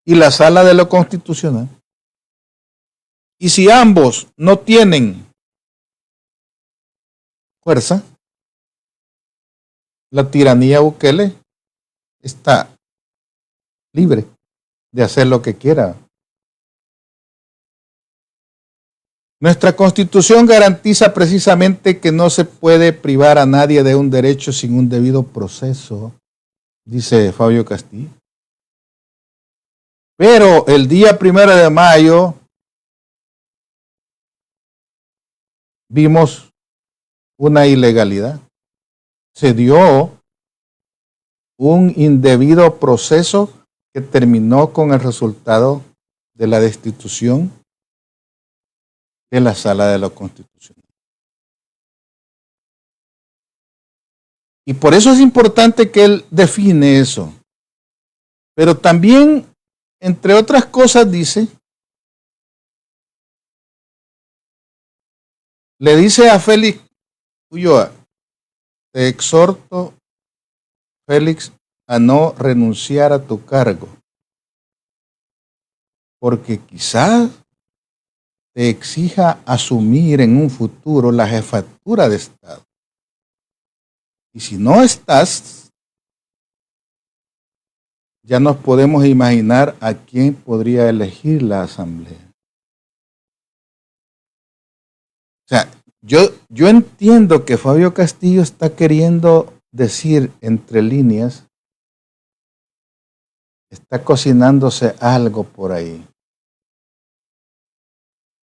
y la sala de lo constitucional, y si ambos no tienen fuerza, la tiranía Bukele está libre de hacer lo que quiera. Nuestra Constitución garantiza precisamente que no se puede privar a nadie de un derecho sin un debido proceso, dice Fabio Castillo. Pero el día 1 de mayo vimos una ilegalidad. Se dio un indebido proceso que terminó con el resultado de la destitución de la Sala de lo Constitucional. Y por eso es importante que él define eso. Pero también, entre otras cosas, le dice a Félix Ulloa, te exhorto, Félix, a no renunciar a tu cargo, porque quizás te exija asumir en un futuro la jefatura de Estado. Y si no estás, ya nos podemos imaginar a quién podría elegir la Asamblea. O sea, yo entiendo que Fabio Castillo está queriendo decir entre líneas, está cocinándose algo por ahí.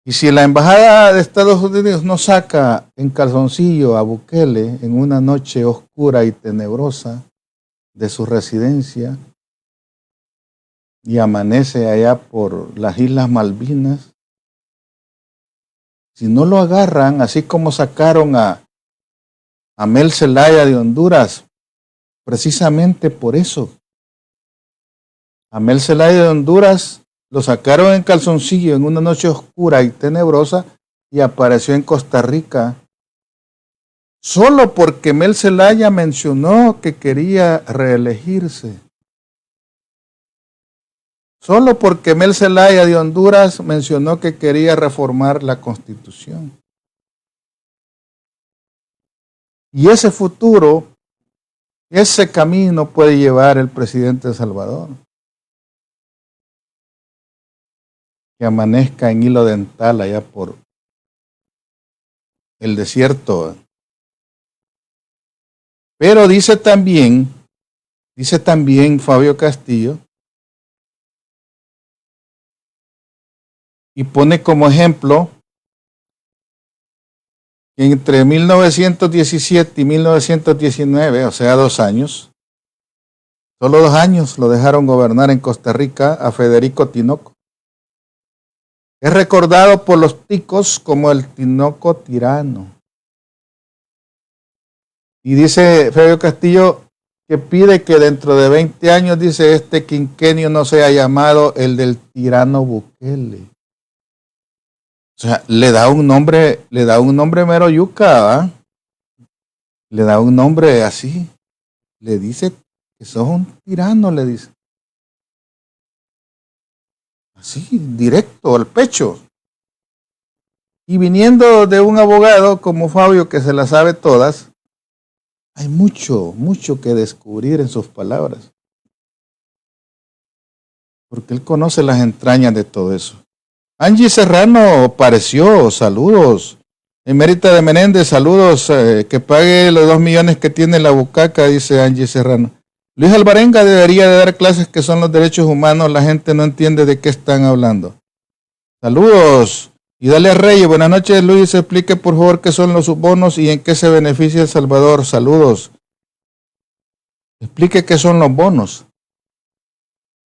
Y si la Embajada de Estados Unidos no saca en calzoncillo a Bukele en una noche oscura y tenebrosa de su residencia y amanece allá por las Islas Malvinas, si no lo agarran, así como sacaron a Mel Zelaya de Honduras, precisamente por eso. A Mel Zelaya de Honduras lo sacaron en calzoncillo en una noche oscura y tenebrosa y apareció en Costa Rica solo porque Mel Zelaya mencionó que quería reelegirse. Solo porque Mel Zelaya de Honduras mencionó que quería reformar la Constitución. Y ese futuro Ese camino puede llevar el presidente de El Salvador. Que amanezca en hilo dental allá por el desierto. Pero dice también Fabio Castillo, y pone como ejemplo que entre 1917 y 1919, o sea, 2 años, solo 2 años lo dejaron gobernar en Costa Rica a Federico Tinoco. Es recordado por los ticos como el Tinoco tirano. Y dice Fabio Castillo que pide que dentro de 20 años, dice, este quinquenio no sea llamado el del tirano Bukele. O sea, le da un nombre mero yuca, ¿va? Le da un nombre así. Le dice que sos un tirano, le dice. Así, directo, al pecho. Y viniendo de un abogado como Fabio, que se las sabe todas, hay mucho que descubrir en sus palabras. Porque él conoce las entrañas de todo eso. Angie Serrano apareció, saludos. Emérita de Menéndez, saludos, que pague los 2 millones que tiene la bucaca, dice Angie Serrano. Luis Alvarenga debería de dar clases que son los derechos humanos, la gente no entiende de qué están hablando. Saludos. Y Dalia Reyes, buenas noches Luis, explique por favor qué son los bonos y en qué se beneficia El Salvador. Saludos. Explique qué son los bonos.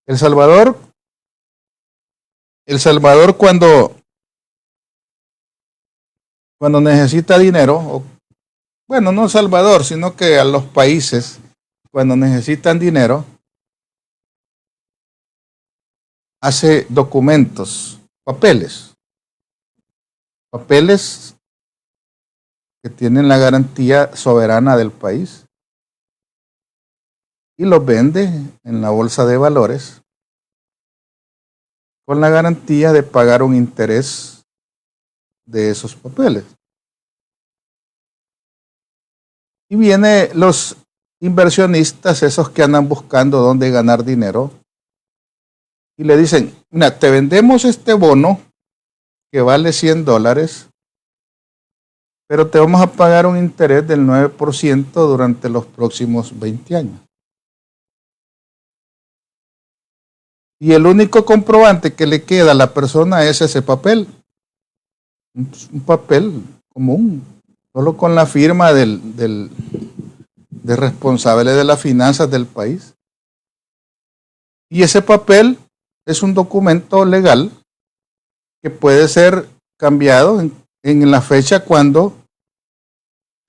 El Salvador cuando necesita dinero, bueno, no El Salvador, sino que a los países, cuando necesitan dinero, hace documentos, papeles que tienen la garantía soberana del país y los vende en la bolsa de valores con la garantía de pagar un interés de esos papeles. Y vienen los inversionistas, esos que andan buscando dónde ganar dinero, y le dicen, mira, te vendemos este bono que vale $100, pero te vamos a pagar un interés del 9% durante los próximos 20 años. Y el único comprobante que le queda a la persona es ese papel. Un papel común, solo con la firma del responsable de las finanzas del país. Y ese papel es un documento legal que puede ser cambiado en la fecha cuando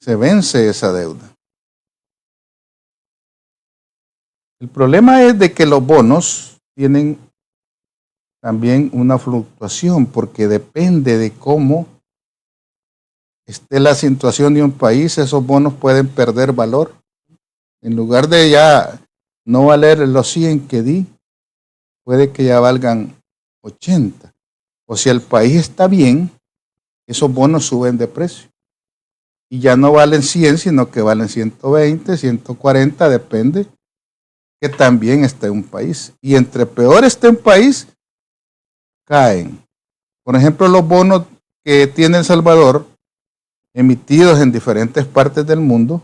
se vence esa deuda. El problema es de que los bonos tienen también una fluctuación porque depende de cómo esté la situación de un país, esos bonos pueden perder valor. En lugar de ya no valer los 100 que di, puede que ya valgan 80. O si el país está bien, esos bonos suben de precio. Y ya no valen 100, sino que valen 120, 140, depende que también esté un país. Y entre peor esté un país, caen. Por ejemplo, los bonos que tiene El Salvador, emitidos en diferentes partes del mundo,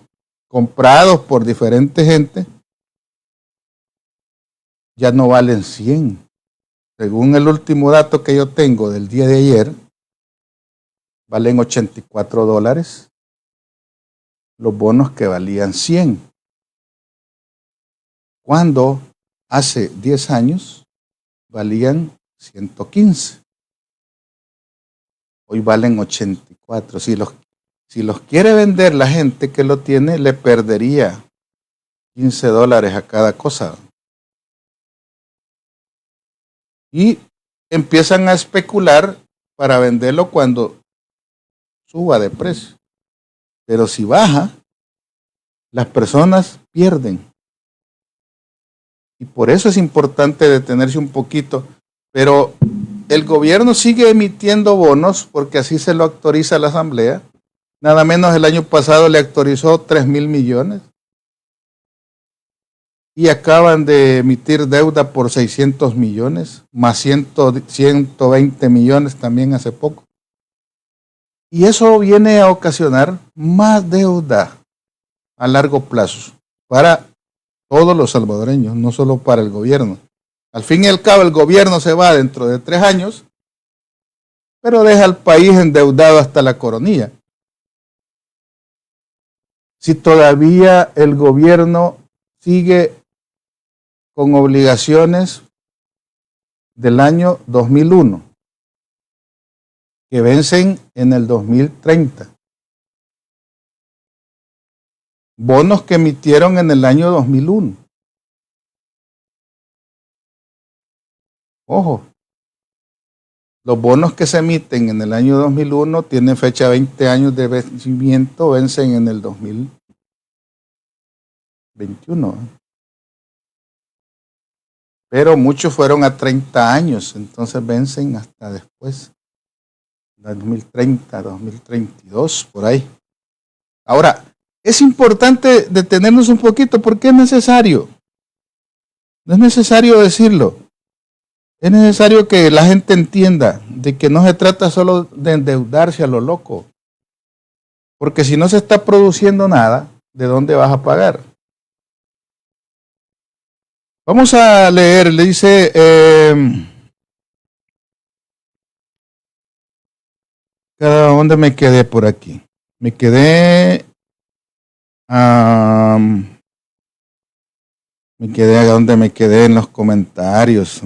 comprados por diferentes gente, ya no valen 100. Según el último dato que yo tengo del día de ayer, valen $84 los bonos que valían 100. Cuando hace 10 años valían 115. Hoy valen 84. Si los quiere vender la gente que lo tiene, le perdería $15 a cada cosa. Y empiezan a especular para venderlo cuando suba de precio. Pero si baja, las personas pierden. Y por eso es importante detenerse un poquito. Pero el gobierno sigue emitiendo bonos porque así se lo autoriza la Asamblea. Nada menos el año pasado le autorizó 3,000 millones. y acaban de emitir deuda por 600 millones, más 120 millones también hace poco. Y eso viene a ocasionar más deuda a largo plazo para todos los salvadoreños, no solo para el gobierno. Al fin y al cabo, el gobierno se va dentro de 3 años, pero deja al país endeudado hasta la coronilla. Si todavía el gobierno sigue con obligaciones del año 2001, que vencen en el 2030. Bonos que emitieron en el año 2001. Ojo, los bonos que se emiten en el año 2001 tienen fecha 20 años de vencimiento, vencen en el 2021. Pero muchos fueron a 30 años, entonces vencen hasta después, 2030, 2032, por ahí. Ahora, es importante detenernos un poquito porque es necesario. No es necesario decirlo. Es necesario que la gente entienda de que no se trata solo de endeudarse a lo loco. Porque si no se está produciendo nada, ¿de dónde vas a pagar? Vamos a leer, le dice, ¿dónde me quedé por aquí? Me quedé a donde me quedé en los comentarios.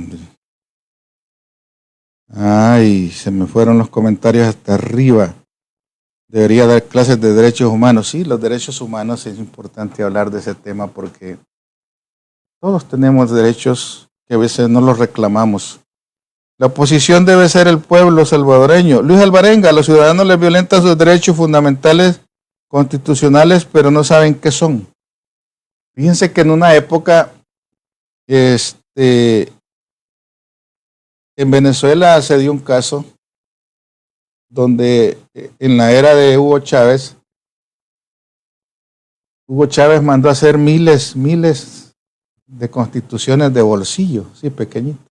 Ay, se me fueron los comentarios hasta arriba. Debería dar clases de derechos humanos. Sí, los derechos humanos es importante hablar de ese tema porque todos tenemos derechos que a veces no los reclamamos. La oposición debe ser el pueblo salvadoreño. Luis Alvarenga, los ciudadanos les violentan sus derechos fundamentales constitucionales, pero no saben qué son. Fíjense que en una época, en Venezuela se dio un caso donde en la era de Hugo Chávez mandó a hacer miles de constituciones de bolsillo, sí, pequeñitas,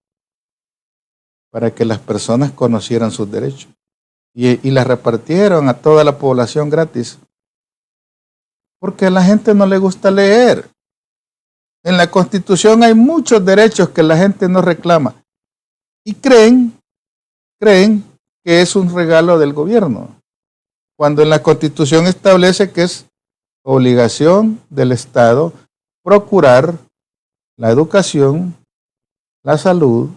para que las personas conocieran sus derechos. Y las repartieron a toda la población gratis. Porque a la gente no le gusta leer. En la Constitución hay muchos derechos que la gente no reclama. Y creen que es un regalo del gobierno, cuando en la Constitución establece que es obligación del Estado procurar la educación, la salud,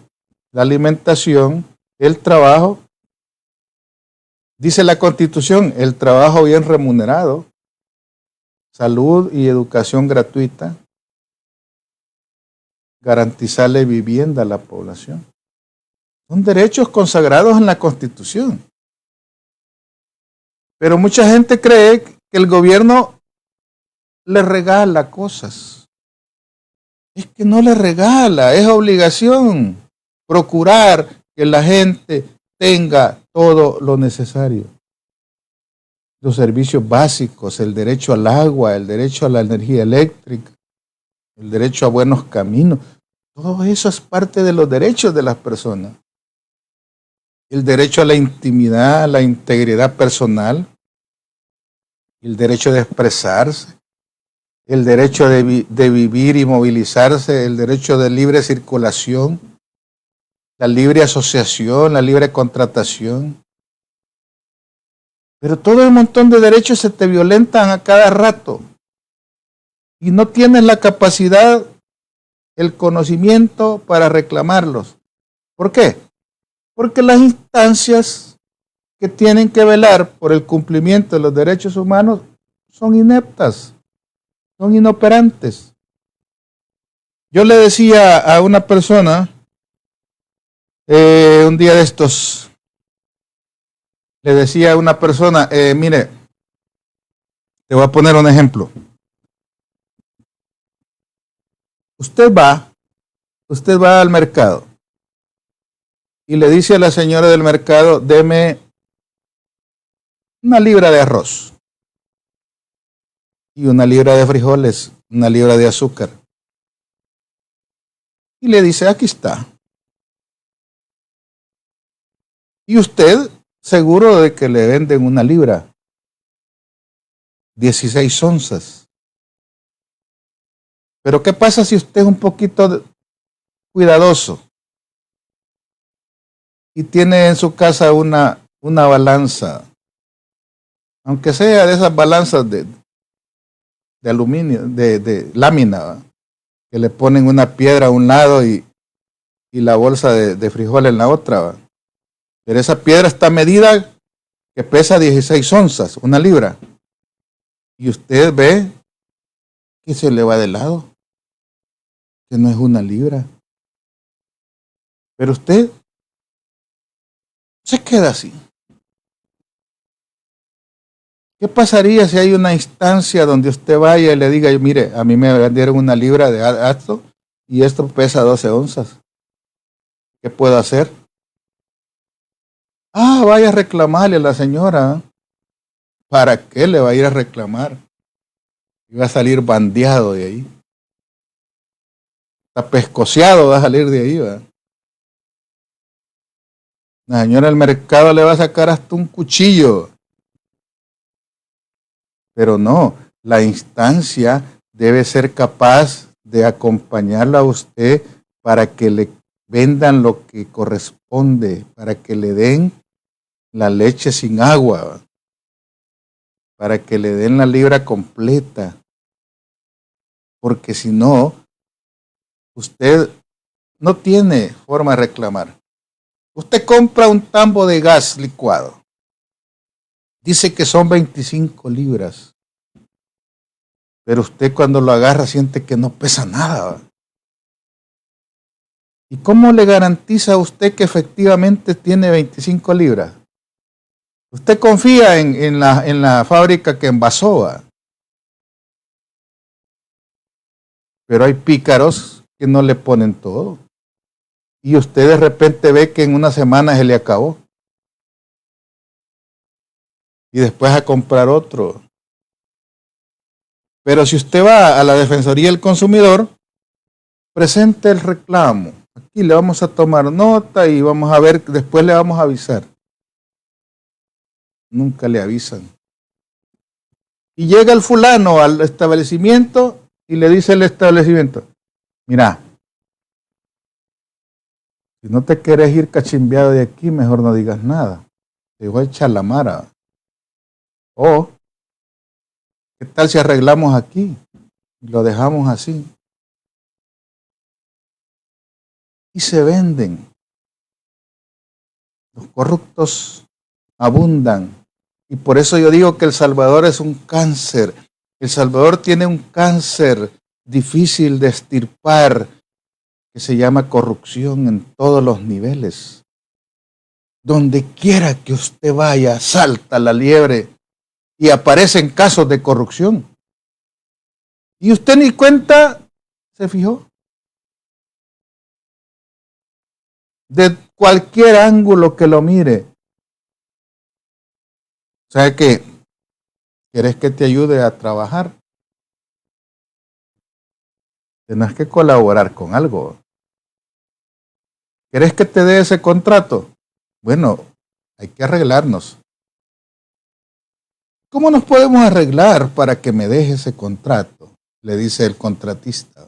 la alimentación, el trabajo. Dice la Constitución, el trabajo bien remunerado, salud y educación gratuita, garantizarle vivienda a la población. Son derechos consagrados en la Constitución. Pero mucha gente cree que el gobierno le regala cosas. Es que no le regala, es obligación procurar que la gente tenga todo lo necesario. Los servicios básicos, el derecho al agua, el derecho a la energía eléctrica, el derecho a buenos caminos. Todo eso es parte de los derechos de las personas. El derecho a la intimidad, a la integridad personal, el derecho de expresarse, el derecho de vivir y movilizarse, el derecho de libre circulación, la libre asociación, la libre contratación. Pero todo un montón de derechos se te violentan a cada rato y no tienes la capacidad, el conocimiento para reclamarlos. ¿Por qué? Porque las instancias que tienen que velar por el cumplimiento de los derechos humanos son ineptas, son inoperantes. Yo le decía a una persona un día de estos, le decía a una persona, mire, te voy a poner un ejemplo. Usted va al mercado y le dice a la señora del mercado, deme una libra de arroz y una libra de frijoles, una libra de azúcar. y le dice, aquí está. Y usted seguro de que le venden una libra, 16 onzas. Pero ¿qué pasa si usted es un poquito cuidadoso y tiene en su casa una balanza, aunque sea de esas balanzas de aluminio, de lámina, ¿va? Que le ponen una piedra a un lado y la bolsa de frijol en la otra, ¿va? Pero esa piedra está medida que pesa 16 onzas, una libra. Y usted ve que se le va de lado, que no es una libra. Pero usted se queda así. ¿Qué pasaría si hay una instancia donde usted vaya y le diga, mire, a mí me vendieron una libra de esto y esto pesa 12 onzas? ¿Qué puedo hacer? Ah, vaya a reclamarle a la señora. ¿Para qué le va a ir a reclamar? Y va a salir bandeado de ahí. Está pescociado, va a salir de ahí, ¿va? La señora del mercado le va a sacar hasta un cuchillo. Pero no, la instancia debe ser capaz de acompañarla a usted para que le vendan lo que corresponde, para que le den la leche sin agua, ¿va? Para que le den la libra completa. Porque si no, usted no tiene forma de reclamar. Usted compra un tambo de gas licuado. Dice que son 25 libras. Pero usted cuando lo agarra siente que no pesa nada, ¿va? ¿Y cómo le garantiza a usted que efectivamente tiene 25 libras? Usted confía en la fábrica que envasó, ¿va? Pero hay pícaros que no le ponen todo. Y usted de repente ve que en una semana se le acabó. Y después a comprar otro. Pero si usted va a la Defensoría del Consumidor, presente el reclamo. Aquí le vamos a tomar nota y vamos a ver, después le vamos a avisar. Nunca le avisan. Y llega el fulano al establecimiento y le dice el establecimiento, mira, si no te querés ir cachimbeado de aquí, mejor no digas nada. Te voy a echar la mara. O, ¿qué tal si arreglamos aquí? Y lo dejamos así. Y se venden. Los corruptos abundan. Y por eso yo digo que El Salvador es un cáncer. El Salvador tiene un cáncer difícil de extirpar que se llama corrupción en todos los niveles. Donde quiera que usted vaya, salta la liebre y aparecen casos de corrupción. Y usted ni cuenta se fijó. De cualquier ángulo que lo mire. ¿Sabe qué? ¿Quieres que te ayude a trabajar? Tienes que colaborar con algo. ¿Quieres que te dé ese contrato? Bueno, hay que arreglarnos. ¿Cómo nos podemos arreglar para que me deje ese contrato? Le dice el contratista.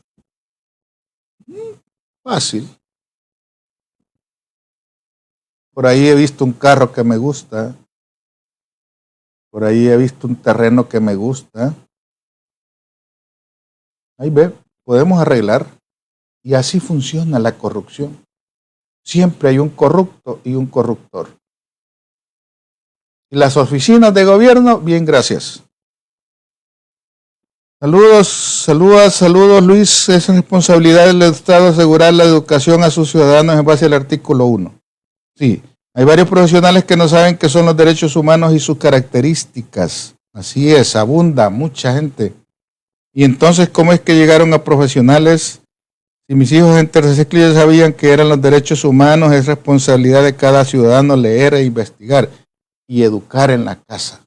Fácil. Por ahí he visto un carro que me gusta. Por ahí he visto un terreno que me gusta. Ahí ve, podemos arreglar. Y así funciona la corrupción. Siempre hay un corrupto y un corruptor. Y las oficinas de gobierno, bien, gracias. Saludos Luis. Es responsabilidad del Estado asegurar la educación a sus ciudadanos en base al artículo 1. Sí, hay varios profesionales que no saben qué son los derechos humanos y sus características. Así es, abunda mucha gente. Y entonces, ¿cómo es que llegaron a profesionales? Si mis hijos en tercer ciclo ya sabían que eran los derechos humanos, es responsabilidad de cada ciudadano leer e investigar y educar en la casa.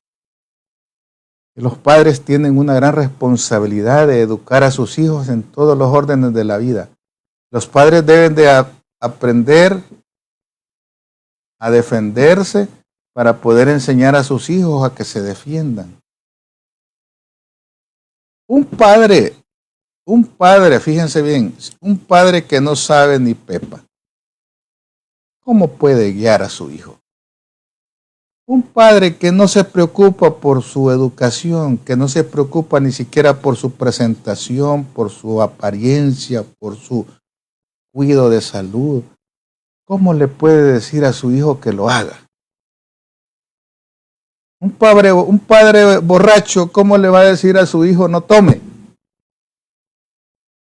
Los padres tienen una gran responsabilidad de educar a sus hijos en todos los órdenes de la vida. Los padres deben de aprender a defenderse para poder enseñar a sus hijos a que se defiendan. Un padre, fíjense bien, un padre que no sabe ni pepa, ¿cómo puede guiar a su hijo? Un padre que no se preocupa por su educación, que no se preocupa ni siquiera por su presentación, por su apariencia, por su cuidado de salud, ¿cómo le puede decir a su hijo que lo haga? Un padre borracho, ¿cómo le va a decir a su hijo no tome?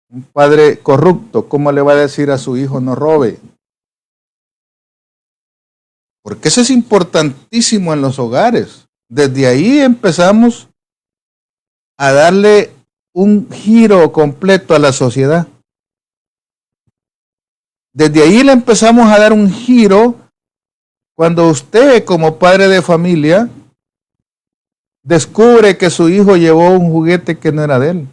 Un padre corrupto, ¿cómo le va a decir a su hijo no robe? Porque eso es importantísimo en los hogares. Desde ahí empezamos a darle un giro completo a la sociedad. Desde ahí le empezamos a dar un giro cuando usted, como padre de familia, descubre que su hijo llevó un juguete que no era de él.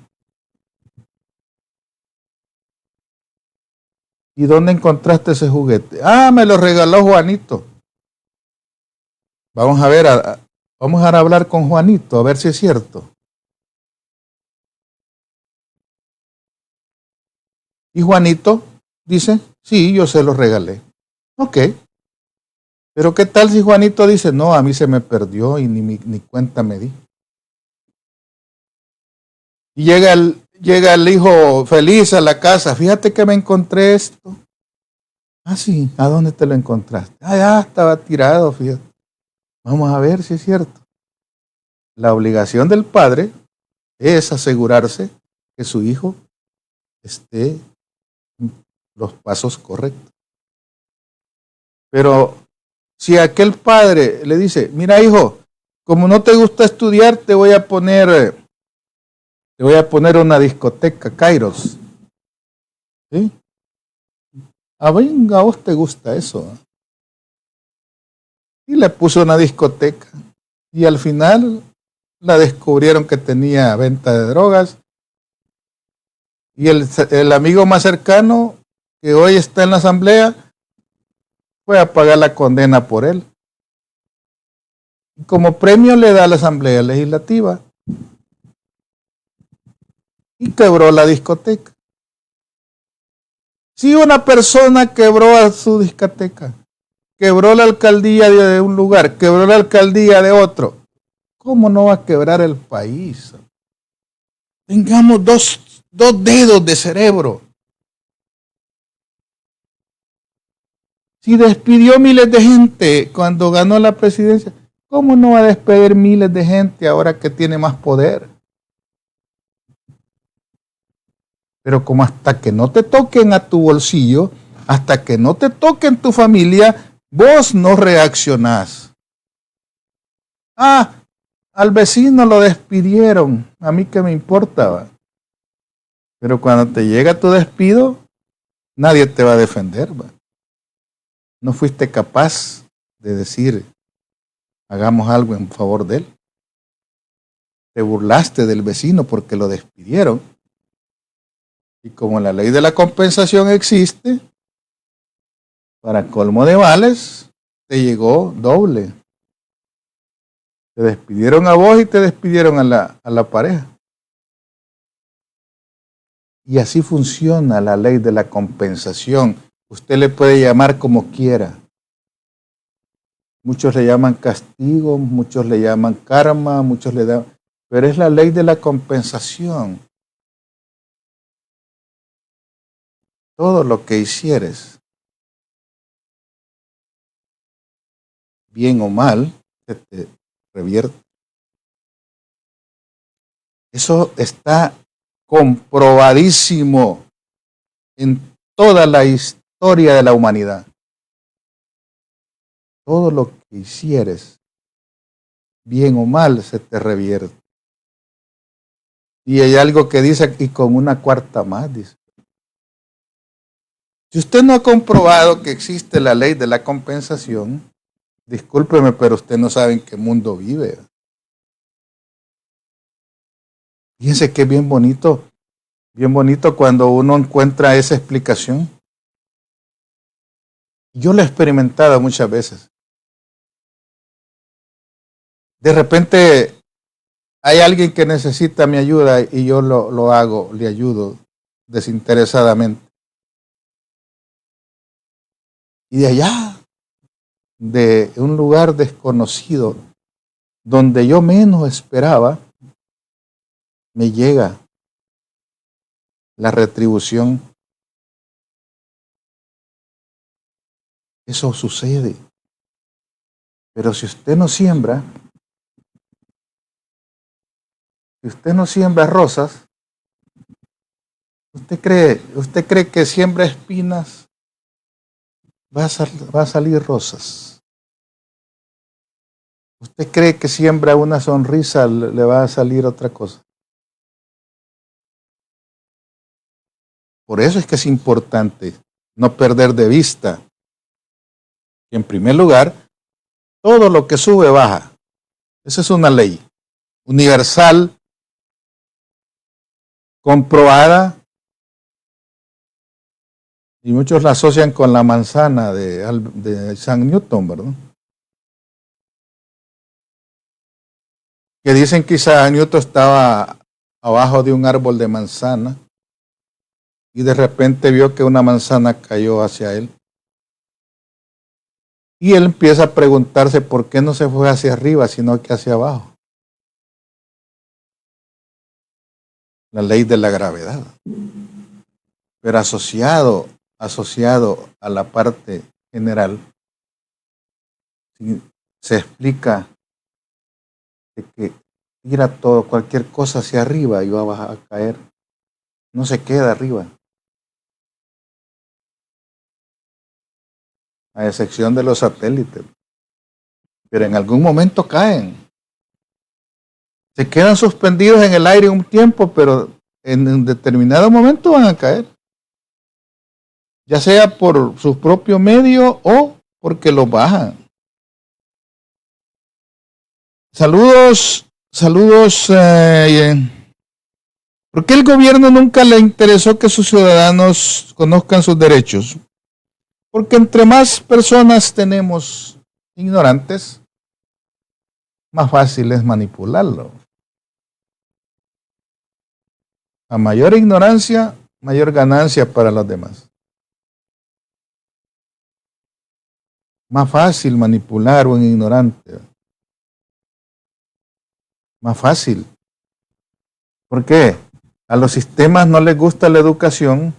¿Y dónde encontraste ese juguete? Ah, me lo regaló Juanito. Vamos a hablar con Juanito, a ver si es cierto. Y Juanito dice, sí, yo se lo regalé. Ok. Pero ¿qué tal si Juanito dice, no, a mí se me perdió y ni cuenta me di? Y llega el hijo feliz a la casa, fíjate que me encontré esto. Ah, sí, ¿a dónde te lo encontraste? Ah, ya estaba tirado, fíjate. Vamos a ver si es cierto. La obligación del padre es asegurarse que su hijo esté en los pasos correctos. Pero si aquel padre le dice, mira hijo, como no te gusta estudiar, te voy a poner una discoteca, Kairos. ¿Sí? Ah, venga, a vos te gusta eso. Y le puso una discoteca. Y al final la descubrieron que tenía venta de drogas. Y el amigo más cercano, que hoy está en la asamblea, fue a pagar la condena por él. Y como premio le da a la asamblea legislativa. Y quebró la discoteca. Si una persona quebró a su discoteca, quebró la alcaldía de un lugar, quebró la alcaldía de otro, ¿cómo no va a quebrar el país? Tengamos dos dedos de cerebro. Si despidió miles de gente cuando ganó la presidencia, ¿cómo no va a despedir miles de gente ahora que tiene más poder? Pero como hasta que no te toquen a tu bolsillo, hasta que no te toquen tu familia, vos no reaccionás. Ah, al vecino lo despidieron, a mí qué me importa. Pero cuando te llega tu despido, nadie te va a defender. No fuiste capaz de decir, hagamos algo en favor de él. Te burlaste del vecino porque lo despidieron. Y como la ley de la compensación existe, para colmo de males, te llegó doble. Te despidieron a vos y te despidieron a la pareja. Y así funciona la ley de la compensación. Usted le puede llamar como quiera. Muchos le llaman castigo, muchos le llaman karma, muchos le dan... Pero es la ley de la compensación. Todo lo que hicieres, bien o mal, se te revierte. Eso está comprobadísimo en toda la historia de la humanidad. Todo lo que hicieres, bien o mal, se te revierte. Y hay algo que dice, y con una cuarta más, dice. Si usted no ha comprobado que existe la ley de la compensación, discúlpeme, pero usted no sabe en qué mundo vive. Fíjense que es bien bonito Bien bonito cuando uno encuentra esa explicación. Yo lo he experimentado muchas veces. De repente hay alguien que necesita mi ayuda y yo lo hago, le ayudo desinteresadamente. Y de allá, de un lugar desconocido, donde yo menos esperaba, me llega la retribución. Eso sucede. Pero si usted no siembra, rosas, ¿usted cree que siembra espinas va a salir rosas? ¿Usted cree que siembra una sonrisa le va a salir otra cosa? Por eso es que es importante no perder de vista que, en primer lugar, todo lo que sube baja. Esa es una ley universal, comprobada, y muchos la asocian con la manzana de Isaac Newton, ¿verdad? Que dicen que Isaac Newton estaba abajo de un árbol de manzana y de repente vio que una manzana cayó hacia él. Y él empieza a preguntarse por qué no se fue hacia arriba, sino que hacia abajo. La ley de la gravedad. Pero asociado a la parte general, se explica de que tira todo, cualquier cosa hacia arriba y va a caer. No se queda arriba. A excepción de los satélites. Pero en algún momento caen. Se quedan suspendidos en el aire un tiempo, pero en un determinado momento van a caer. Ya sea por sus propios medios o porque los bajan. Saludos. ¿Por qué el gobierno nunca le interesó que sus ciudadanos conozcan sus derechos? Porque entre más personas tenemos ignorantes, más fácil es manipularlo. A mayor ignorancia, mayor ganancia para los demás. Más fácil manipular a un ignorante. Más fácil. ¿Por qué? A los sistemas no les gusta la educación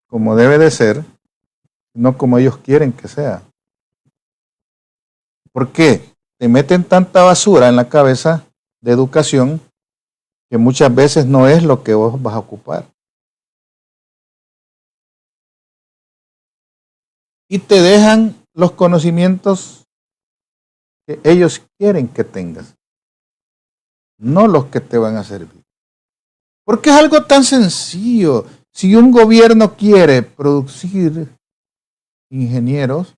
como debe de ser, no como ellos quieren que sea. ¿Por qué? Te meten tanta basura en la cabeza de educación que muchas veces no es lo que vos vas a ocupar. Y te dejan los conocimientos que ellos quieren que tengas, no los que te van a servir. Porque es algo tan sencillo. Si un gobierno quiere producir ingenieros,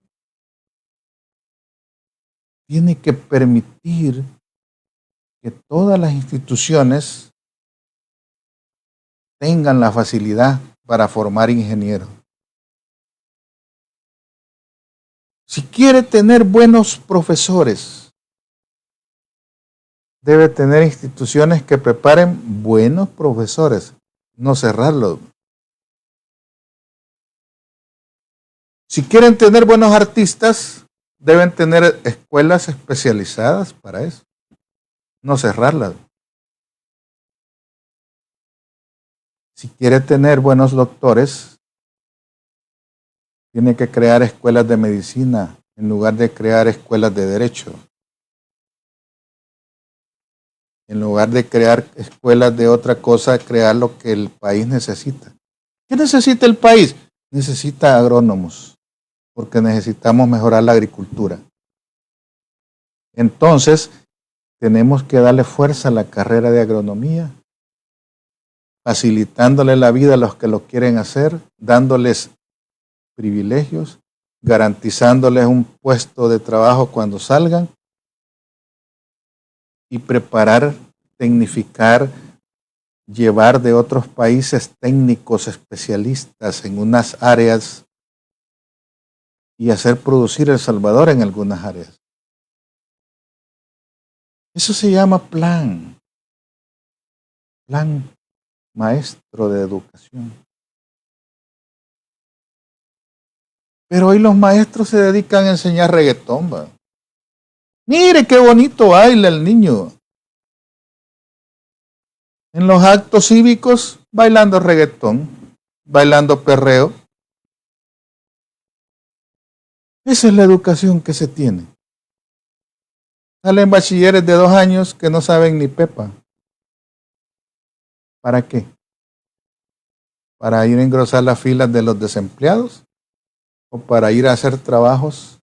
tiene que permitir que todas las instituciones tengan la facilidad para formar ingenieros. Si quiere tener buenos profesores, debe tener instituciones que preparen buenos profesores, no cerrarlos. Si quieren tener buenos artistas, deben tener escuelas especializadas para eso, no cerrarlas. Si quiere tener buenos doctores, tiene que crear escuelas de medicina en lugar de crear escuelas de derecho. En lugar de crear escuelas de otra cosa, crear lo que el país necesita. ¿Qué necesita el país? Necesita agrónomos, porque necesitamos mejorar la agricultura. Entonces, tenemos que darle fuerza a la carrera de agronomía, facilitándole la vida a los que lo quieren hacer, dándoles privilegios, garantizándoles un puesto de trabajo cuando salgan y preparar, tecnificar llevar de otros países técnicos especialistas en unas áreas y hacer producir El Salvador en algunas áreas. Eso se llama plan maestro de educación. Pero hoy los maestros se dedican a enseñar reggaetón, ¿va? Mire qué bonito baila el niño. En los actos cívicos, bailando reggaetón, bailando perreo. Esa es la educación que se tiene. Salen bachilleres de 2 años que no saben ni pepa. ¿Para qué? ¿Para ir a engrosar las filas de los desempleados? ¿O para ir a hacer trabajos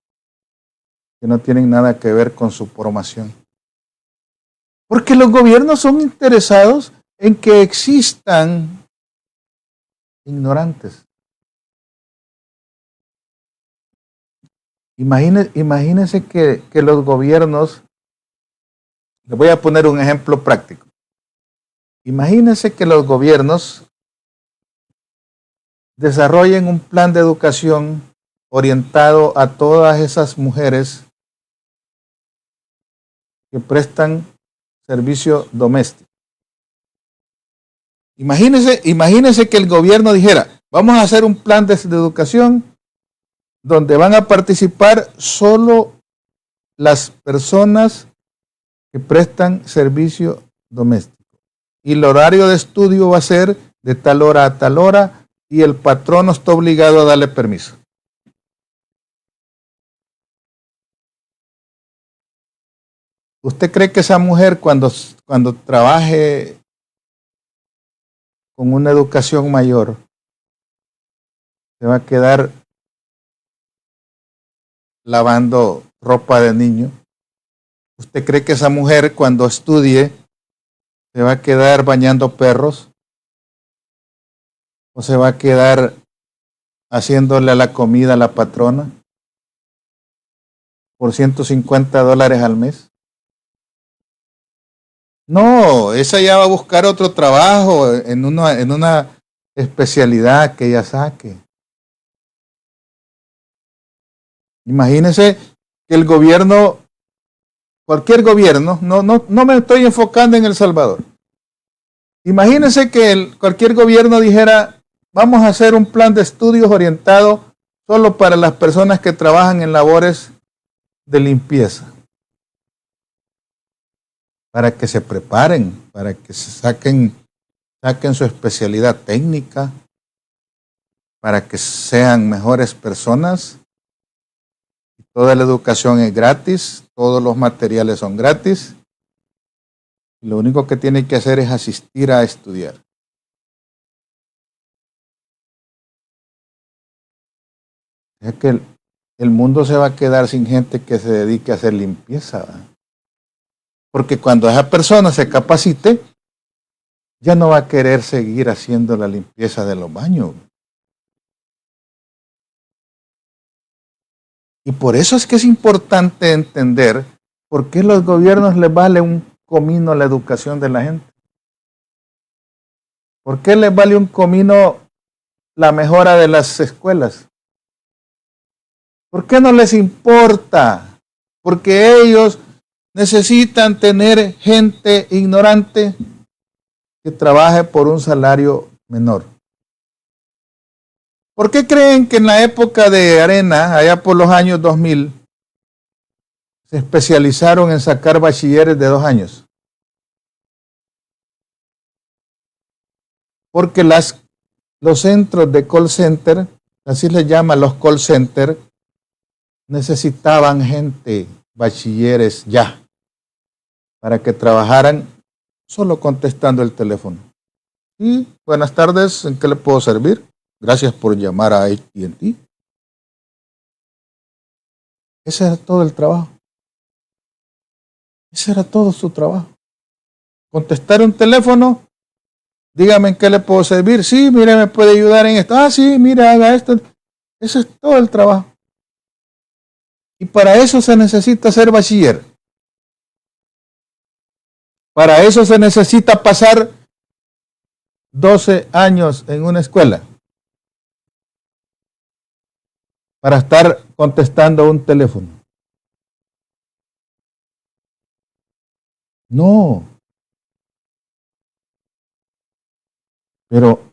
que no tienen nada que ver con su formación? Porque los gobiernos son interesados en que existan ignorantes. Imagínense que los gobiernos, les voy a poner un ejemplo práctico. Imagínense que los gobiernos desarrollen un plan de educación orientado a todas esas mujeres que prestan servicio doméstico. Imagínense que el gobierno dijera, vamos a hacer un plan de educación donde van a participar solo las personas que prestan servicio doméstico. Y el horario de estudio va a ser de tal hora a tal hora y el patrono está obligado a darle permiso. ¿Usted cree que esa mujer cuando trabaje con una educación mayor se va a quedar lavando ropa de niño? ¿Usted cree que esa mujer cuando estudie se va a quedar bañando perros? ¿O se va a quedar haciéndole la comida a la patrona por $150 al mes? No, esa ya va a buscar otro trabajo en una especialidad que ella saque. Imagínense que el gobierno, cualquier gobierno, no me estoy enfocando en El Salvador. Imagínense que cualquier gobierno dijera, vamos a hacer un plan de estudios orientado solo para las personas que trabajan en labores de limpieza. Para que se preparen, para que se saquen su especialidad técnica, para que sean mejores personas. Toda la educación es gratis, todos los materiales son gratis. Lo único que tiene que hacer es asistir a estudiar. O sea que el mundo se va a quedar sin gente que se dedique a hacer limpieza, ¿verdad? Porque cuando esa persona se capacite, ya no va a querer seguir haciendo la limpieza de los baños. Y por eso es que es importante entender por qué a los gobiernos les vale un comino la educación de la gente. ¿Por qué les vale un comino la mejora de las escuelas? ¿Por qué no les importa? Porque ellos necesitan tener gente ignorante que trabaje por un salario menor. ¿Por qué creen que en la época de Arena, allá por los años 2000, se especializaron en sacar bachilleres de 2 años? Porque los centros de call center, así les llaman los call center, necesitaban gente, bachilleres ya, para que trabajaran solo contestando el teléfono. Y buenas tardes, ¿en qué le puedo servir? Gracias por llamar a AT&T. Ese era todo el trabajo. Ese era todo su trabajo. Contestar un teléfono, dígame en qué le puedo servir. Sí, mire, me puede ayudar en esto. Ah, sí, mire, haga esto. Ese es todo el trabajo. Y para eso se necesita ser bachiller. Para eso se necesita pasar 12 años en una escuela para estar contestando un teléfono. No. Pero,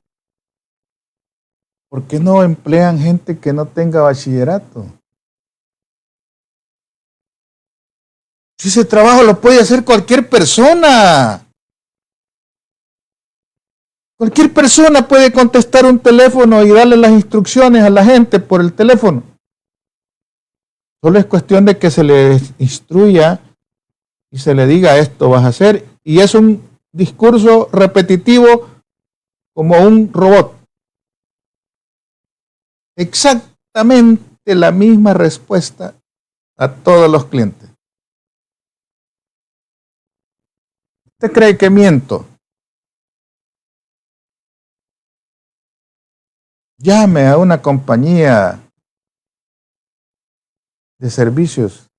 ¿por qué no emplean gente que no tenga bachillerato? Si ese trabajo lo puede hacer cualquier persona. Cualquier persona puede contestar un teléfono y darle las instrucciones a la gente por el teléfono. Solo es cuestión de que se le instruya y se le diga esto vas a hacer. Y es un discurso repetitivo como un robot. Exactamente la misma respuesta a todos los clientes. ¿Usted cree que miento? Llame a una compañía de servicios.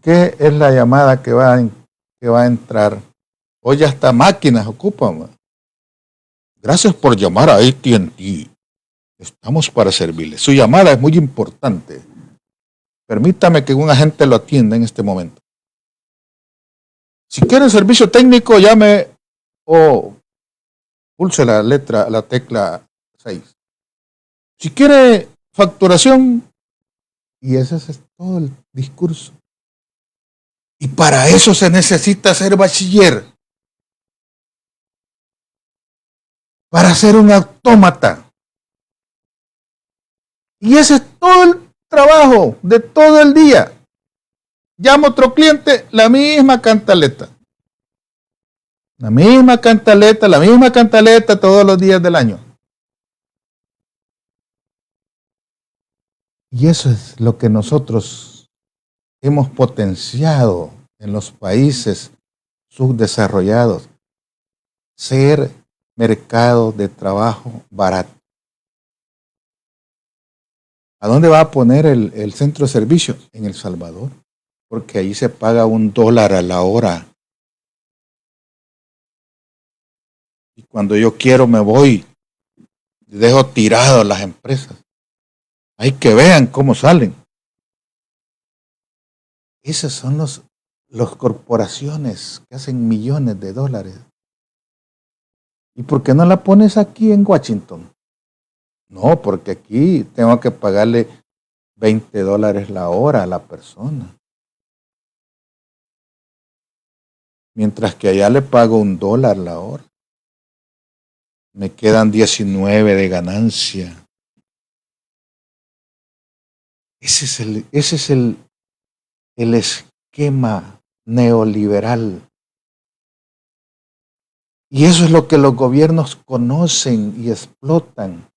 ¿Qué es la llamada que va a entrar? Hoy hasta máquinas ocupan. Gracias por llamar a AT&T. Estamos para servirle. Su llamada es muy importante. Permítame que un agente lo atienda en este momento. Si quiere servicio técnico, llame o pulse la tecla 6. Si quiere facturación, y ese es todo el discurso. Y para eso se necesita ser bachiller. Para ser un autómata. Y ese es todo el trabajo de todo el día. Llama a otro cliente, la misma cantaleta. La misma cantaleta todos los días del año. Y eso es lo que nosotros hemos potenciado en los países subdesarrollados. Ser mercado de trabajo barato. ¿A dónde va a poner el centro de servicio? En El Salvador. Porque ahí se paga $1 a la hora. Y cuando yo quiero me voy. Dejo tirado a las empresas. Hay que vean cómo salen. Esas son las corporaciones que hacen millones de dólares. ¿Y por qué no la pones aquí en Washington? No, porque aquí tengo que pagarle $20 la hora a la persona. Mientras que allá le pago $1 la hora. Me quedan 19 de ganancia. Ese es el esquema neoliberal. Y eso es lo que los gobiernos conocen y explotan.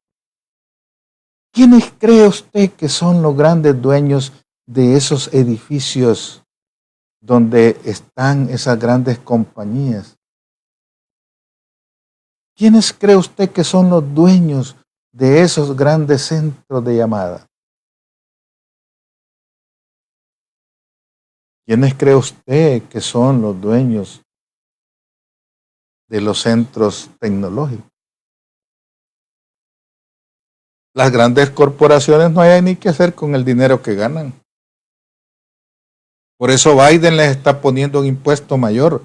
¿Quiénes cree usted que son los grandes dueños de esos edificios donde están esas grandes compañías? ¿Quiénes cree usted que son los dueños de esos grandes centros de llamada? ¿Quiénes cree usted que son los dueños de los centros tecnológicos? Las grandes corporaciones no hay ni qué hacer con el dinero que ganan. Por eso Biden les está poniendo un impuesto mayor.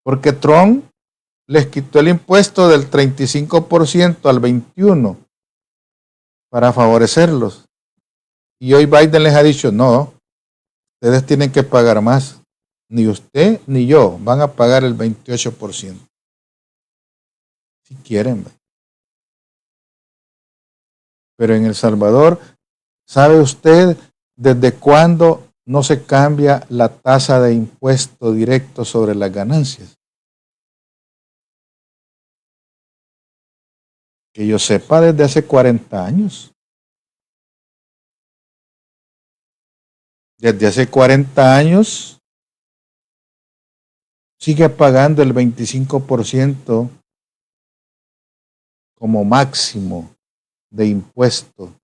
Porque Trump les quitó el impuesto del 35% al 21% para favorecerlos. Y hoy Biden les ha dicho, no, ustedes tienen que pagar más. Ni usted ni yo van a pagar el 28%. Si quieren. Pero en El Salvador, ¿sabe usted desde cuándo no se cambia la tasa de impuesto directo sobre las ganancias? Que yo sepa, desde hace 40 años. Desde hace 40 años sigue pagando el 25% como máximo de impuesto.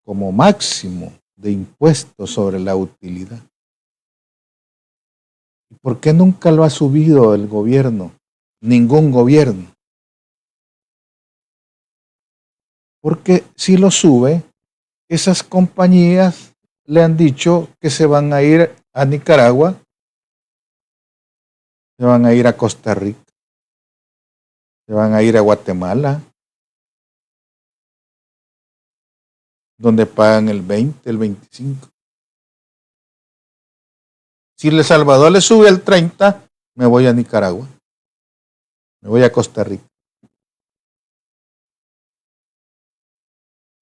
Como máximo de impuesto sobre la utilidad. ¿Por qué nunca lo ha subido el gobierno? Ningún gobierno. Porque si lo sube, esas compañías le han dicho que se van a ir a Nicaragua, se van a ir a Costa Rica, se van a ir a Guatemala, donde pagan el 20, el 25. Si El Salvador le sube el 30, me voy a Nicaragua, me voy a Costa Rica.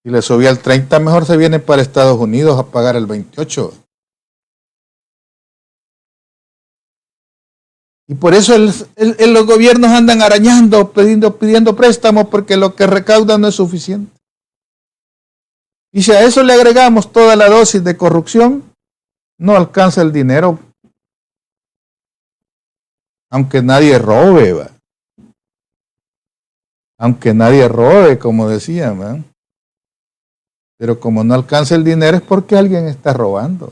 Si le subía el 30, mejor se viene para Estados Unidos a pagar el 28. Y por eso los gobiernos andan arañando, pidiendo préstamos, porque lo que recaudan no es suficiente. Y si a eso le agregamos toda la dosis de corrupción, no alcanza el dinero. Aunque nadie robe, ¿va? Aunque nadie robe, como decían, ¿va? Pero como no alcanza el dinero es porque alguien está robando.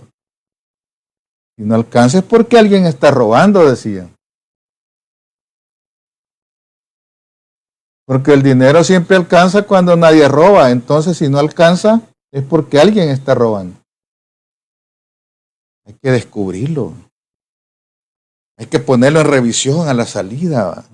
Si no alcanza es porque alguien está robando, decían. Porque el dinero siempre alcanza cuando nadie roba. Entonces, si no alcanza, es porque alguien está robando. Hay que descubrirlo. Hay que ponerlo en revisión a la salida, ¿va?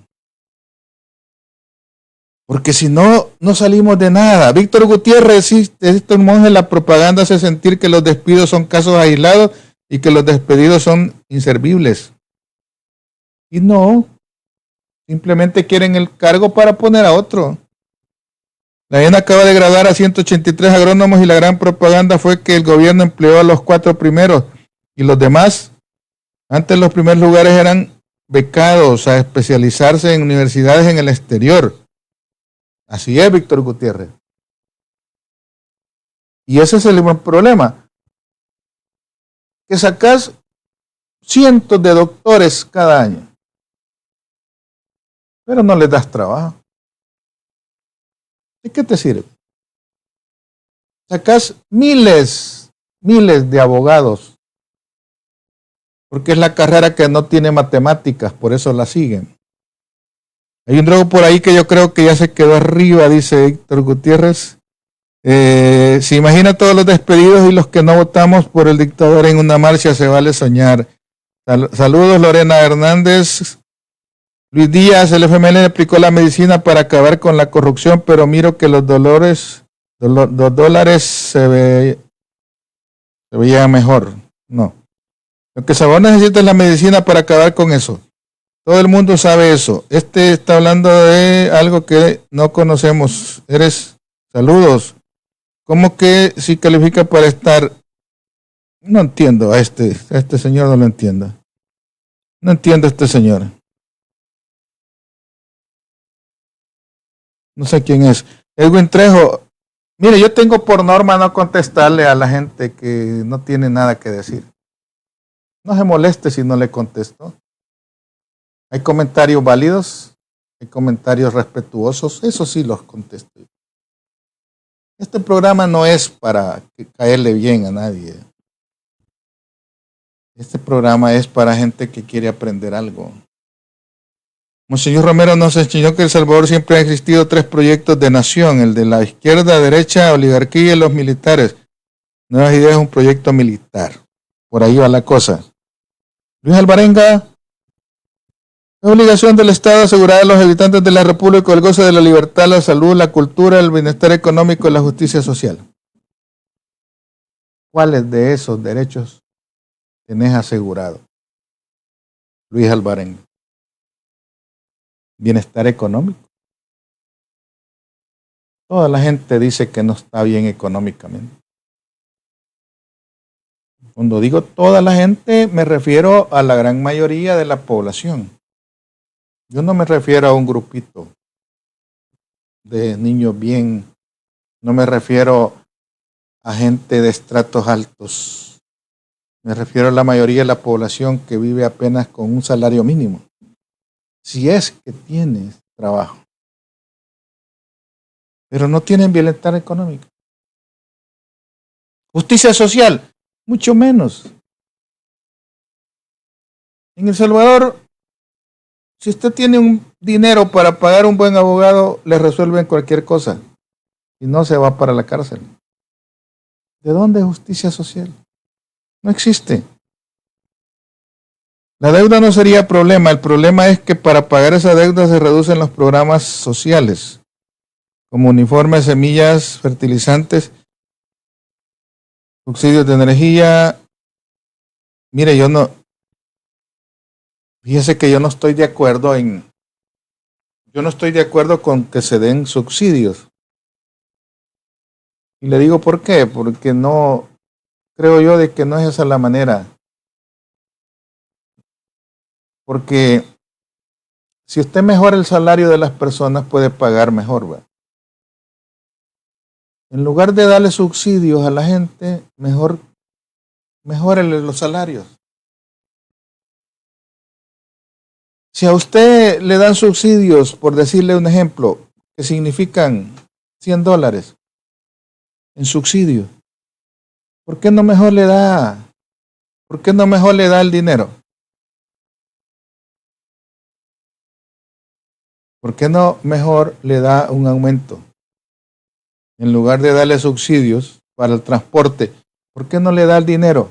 Porque si no, no salimos de nada. Víctor Gutiérrez, este monje, la propaganda hace sentir que los despidos son casos aislados y que los despedidos son inservibles. Y no, simplemente quieren el cargo para poner a otro. La ENA acaba de graduar a 183 agrónomos y la gran propaganda fue que el gobierno empleó a los 4 primeros y los demás, antes los primeros lugares eran becados a especializarse en universidades en el exterior. Así es, Víctor Gutiérrez. Y ese es el problema. Que sacas cientos de doctores cada año, pero no les das trabajo. ¿De qué te sirve? Sacas miles de abogados, porque es la carrera que no tiene matemáticas, por eso la siguen. Hay un drogo por ahí que yo creo que ya se quedó arriba, dice Víctor Gutiérrez. Se imagina todos los despedidos y los que no votamos por el dictador en una marcha, se vale soñar. Saludos, Lorena Hernández. Luis Díaz, el FML aplicó la medicina para acabar con la corrupción, pero miro que los dólares se veía mejor. No. Lo que Salvador necesita es la medicina para acabar con eso. Todo el mundo sabe eso. Este está hablando de algo que no conocemos. Saludos. ¿Cómo que si califica para estar? No entiendo a este señor, no lo entiendo. No entiendo a este señor. No sé quién es. Edwin Trejo. Mire, yo tengo por norma no contestarle a la gente que no tiene nada que decir. No se moleste si no le contesto. Hay comentarios válidos, hay comentarios respetuosos, eso sí los contesto. Este programa no es para caerle bien a nadie. Este programa es para gente que quiere aprender algo. Monseñor Romero nos enseñó que en El Salvador siempre han existido 3 proyectos de nación, el de la izquierda, derecha, oligarquía y los militares. Nuevas Ideas es un proyecto militar. Por ahí va la cosa. Luis Alvarenga. Es obligación del Estado asegurar a los habitantes de la República el goce de la libertad, la salud, la cultura, el bienestar económico y la justicia social. ¿Cuáles de esos derechos tenés asegurado, Luis Alvarenga? Bienestar económico. Toda la gente dice que no está bien económicamente. Cuando digo toda la gente, me refiero a la gran mayoría de la población. Yo no me refiero a un grupito de niños bien, no me refiero a gente de estratos altos. Me refiero a la mayoría de la población que vive apenas con un salario mínimo. Si es que tienes trabajo. Pero no tienen bienestar económico. Justicia social, mucho menos. En El Salvador, si usted tiene un dinero para pagar un buen abogado, le resuelven cualquier cosa y no se va para la cárcel. ¿De dónde es justicia social? No existe. La deuda no sería problema. El problema es que para pagar esa deuda se reducen los programas sociales, como uniformes, semillas, fertilizantes, subsidios de energía. Mire, fíjese que yo no estoy de acuerdo con que se den subsidios. Y le digo por qué, porque no, creo yo de que no es esa la manera. Porque si usted mejora el salario de las personas, puede pagar mejor, ¿va? En lugar de darle subsidios a la gente, mejórele los salarios. Si a usted le dan subsidios, por decirle un ejemplo, que significan $100 en subsidio, ¿por qué no mejor le da el dinero? ¿Por qué no mejor le da un aumento? En lugar de darle subsidios para el transporte, ¿por qué no le da el dinero?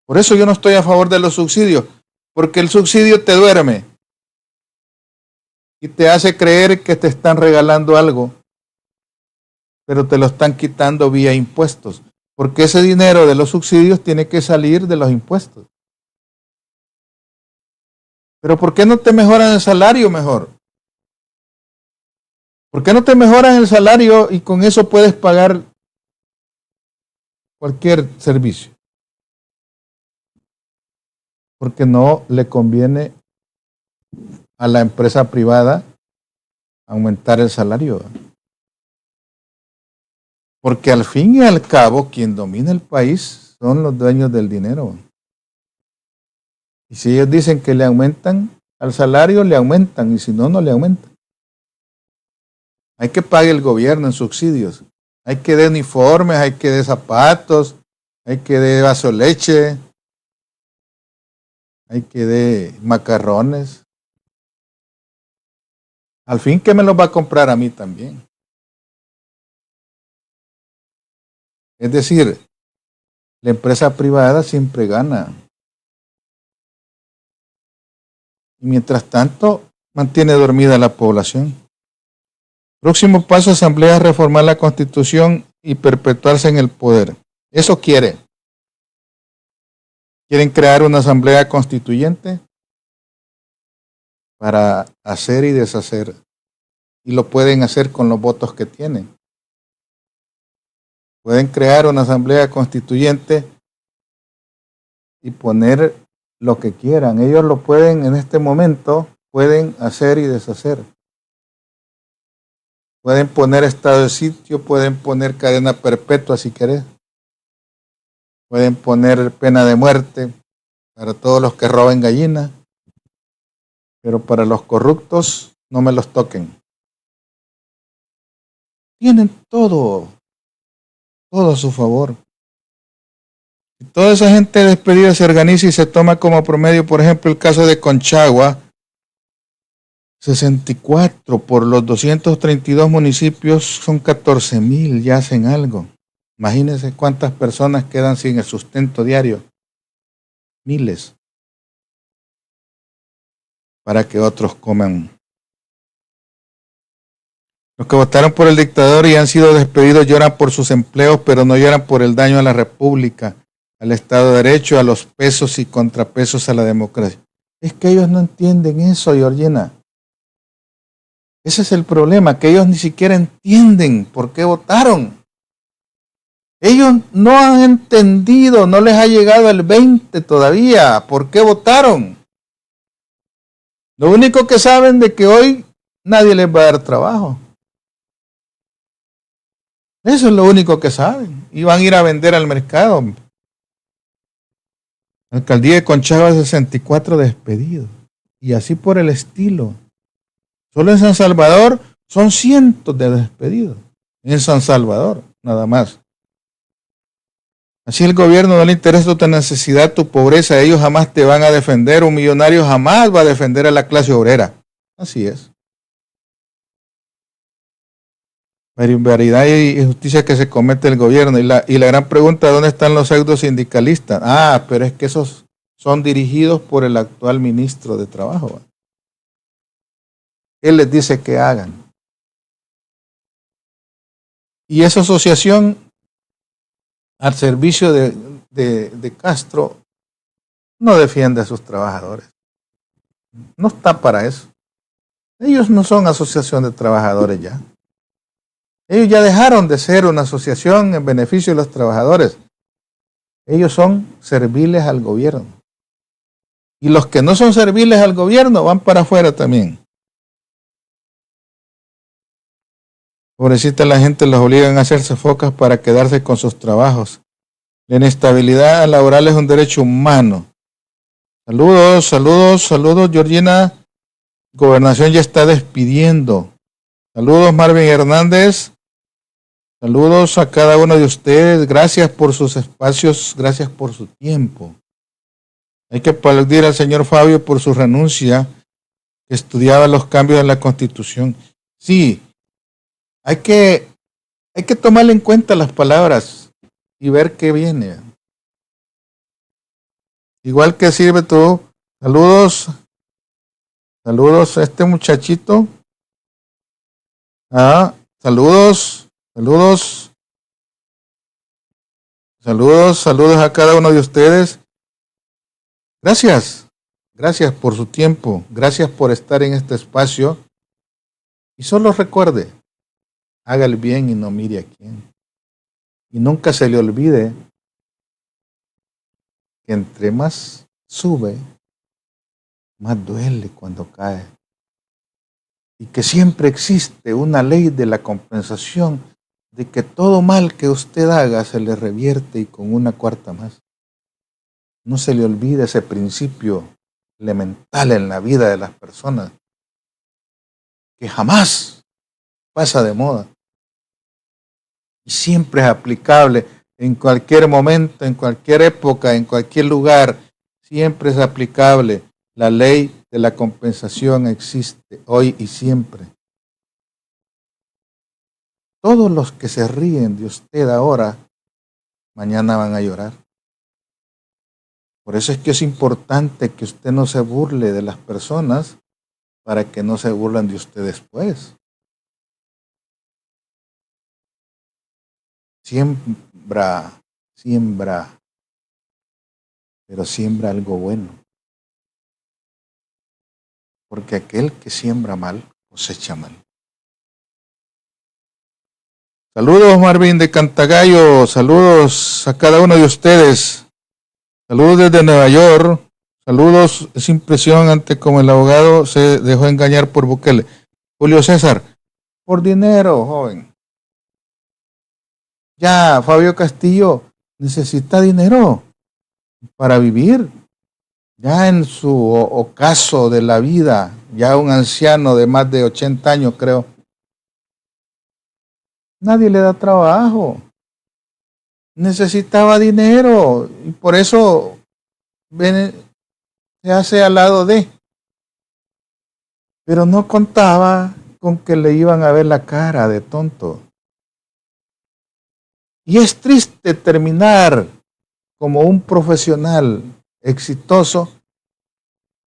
Por eso yo no estoy a favor de los subsidios, porque el subsidio te duerme y te hace creer que te están regalando algo, pero te lo están quitando vía impuestos, porque ese dinero de los subsidios tiene que salir de los impuestos. Pero ¿por qué no te mejoran el salario mejor? ¿Por qué no te mejoran el salario y con eso puedes pagar cualquier servicio? Porque no le conviene a la empresa privada aumentar el salario. Porque al fin y al cabo, quien domina el país son los dueños del dinero. Y si ellos dicen que le aumentan al salario, le aumentan, y si no, no le aumentan. Hay que pague el gobierno en subsidios. Hay que dé uniformes, hay que dé zapatos, hay que dé vaso de leche, hay que dé macarrones. Al fin, ¿qué me los va a comprar a mí también? Es decir, la empresa privada siempre gana. Y mientras tanto, mantiene dormida la población. Próximo paso, Asamblea, reformar la Constitución y perpetuarse en el poder. Eso quiere. Quieren crear una Asamblea Constituyente para hacer y deshacer. Y lo pueden hacer con los votos que tienen. Pueden crear una Asamblea Constituyente y poner lo que quieran. Ellos lo pueden, en este momento, pueden hacer y deshacer. Pueden poner estado de sitio, pueden poner cadena perpetua si querés. Pueden poner pena de muerte para todos los que roben gallinas. Pero para los corruptos no me los toquen. Tienen todo a su favor. Si toda esa gente despedida se organiza y se toma como promedio, por ejemplo, el caso de Conchagua, 64 por los 232 municipios son 14,000, ya hacen algo. Imagínense cuántas personas quedan sin el sustento diario. Miles. Para que otros coman. Los que votaron por el dictador y han sido despedidos lloran por sus empleos, pero no lloran por el daño a la República, al Estado de Derecho, a los pesos y contrapesos a la democracia. Es que ellos no entienden eso, Georgina. Ese es el problema, que ellos ni siquiera entienden por qué votaron. Ellos no han entendido, no les ha llegado el 20 todavía, por qué votaron. Lo único que saben de que hoy nadie les va a dar trabajo. Eso es lo único que saben. Y van a ir a vender al mercado. Alcaldía de Conchagua, 64 despedidos. Y así por el estilo. Solo en San Salvador son cientos de despedidos. En San Salvador, nada más. Así el gobierno no le interesa tu necesidad, tu pobreza, ellos jamás te van a defender, un millonario jamás va a defender a la clase obrera. Así es. Barbaridad y injusticia que se comete el gobierno. Y la gran pregunta, ¿dónde están los pseudo sindicalistas? Ah, pero es que esos son dirigidos por el actual ministro de Trabajo. Él les dice que hagan. Y esa asociación al servicio de Castro no defiende a sus trabajadores. No está para eso. Ellos no son asociación de trabajadores ya. Ellos ya dejaron de ser una asociación en beneficio de los trabajadores. Ellos son serviles al gobierno. Y los que no son serviles al gobierno van para afuera también. Pobrecita la gente, los obligan a hacerse focas para quedarse con sus trabajos. La inestabilidad laboral es un derecho humano. Saludos, saludos, saludos, Georgina. Gobernación ya está despidiendo. Saludos, Marvin Hernández. Saludos a cada uno de ustedes. Gracias por sus espacios, gracias por su tiempo. Hay que aplaudir al señor Fabio por su renuncia, que estudiaba los cambios en la Constitución. Sí, hay que tomar en cuenta las palabras y ver qué viene. Igual que sirve tú. Saludos. Saludos a este muchachito. Saludos. Saludos. Saludos, saludos a cada uno de ustedes. Gracias. Gracias por su tiempo. Gracias por estar en este espacio. Y solo recuerde, haga el bien y no mire a quién. Y nunca se le olvide que entre más sube, más duele cuando cae. Y que siempre existe una ley de la compensación, de que todo mal que usted haga se le revierte y con una cuarta más. No se le olvide ese principio elemental en la vida de las personas, que jamás pasa de moda y siempre es aplicable en cualquier momento, en cualquier época, en cualquier lugar. Siempre es aplicable. La ley de la compensación existe hoy y siempre. Todos los que se ríen de usted ahora, mañana van a llorar. Por eso es que es importante que usted no se burle de las personas para que no se burlen de usted después. Siembra, siembra, pero siembra algo bueno. Porque aquel que siembra mal, cosecha mal. Saludos, Marvin de Cantagallo. Saludos a cada uno de ustedes. Saludos desde Nueva York. Saludos. Es impresionante como el abogado se dejó engañar por Bukele. Julio César, por dinero, joven. Ya, Fabio Castillo necesita dinero para vivir. Ya en su ocaso de la vida, ya un anciano de más de 80 años, creo. Nadie le da trabajo. Necesitaba dinero y por eso se hace al lado de. Pero no contaba con que le iban a ver la cara de tonto. Y es triste terminar como un profesional exitoso,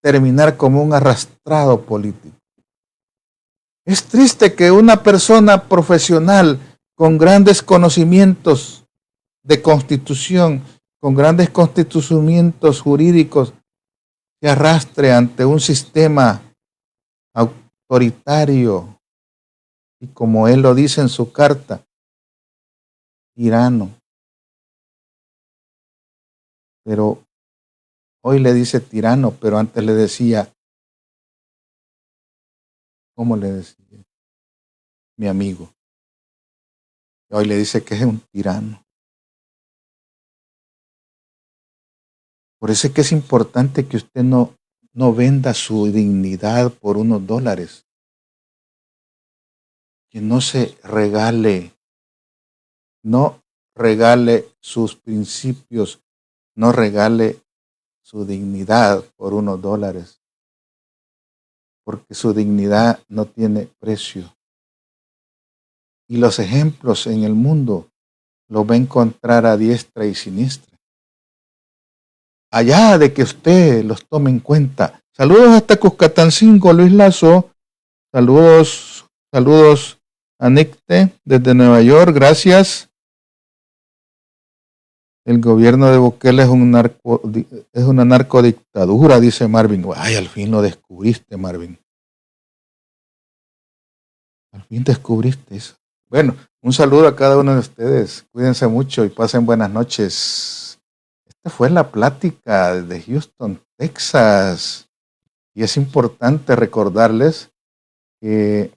terminar como un arrastrado político. Es triste que una persona profesional con grandes conocimientos de constitución, con grandes conocimientos jurídicos, se arrastre ante un sistema autoritario y, como él lo dice en su carta, tirano. Pero hoy le dice tirano, pero antes le decía, ¿cómo le decía? Mi amigo. Hoy le dice que es un tirano. Por eso es que es importante que usted no venda su dignidad por unos dólares. Que no se regale. No regale sus principios, no regale su dignidad por unos dólares, porque su dignidad no tiene precio. Y los ejemplos en el mundo los va a encontrar a diestra y siniestra. Allá de que usted los tome en cuenta. Saludos hasta Cuscatancingo, Luis Lazo. Saludos a Nicte desde Nueva York, gracias. El gobierno de Bukele es una narcodictadura, dice Marvin. Ay, al fin lo descubriste, Marvin. Al fin descubriste eso. Bueno, un saludo a cada uno de ustedes. Cuídense mucho y pasen buenas noches. Esta fue la plática desde Houston, Texas. Y es importante recordarles que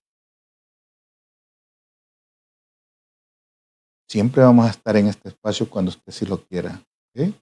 siempre vamos a estar en este espacio cuando usted sí lo quiera. ¿Sí?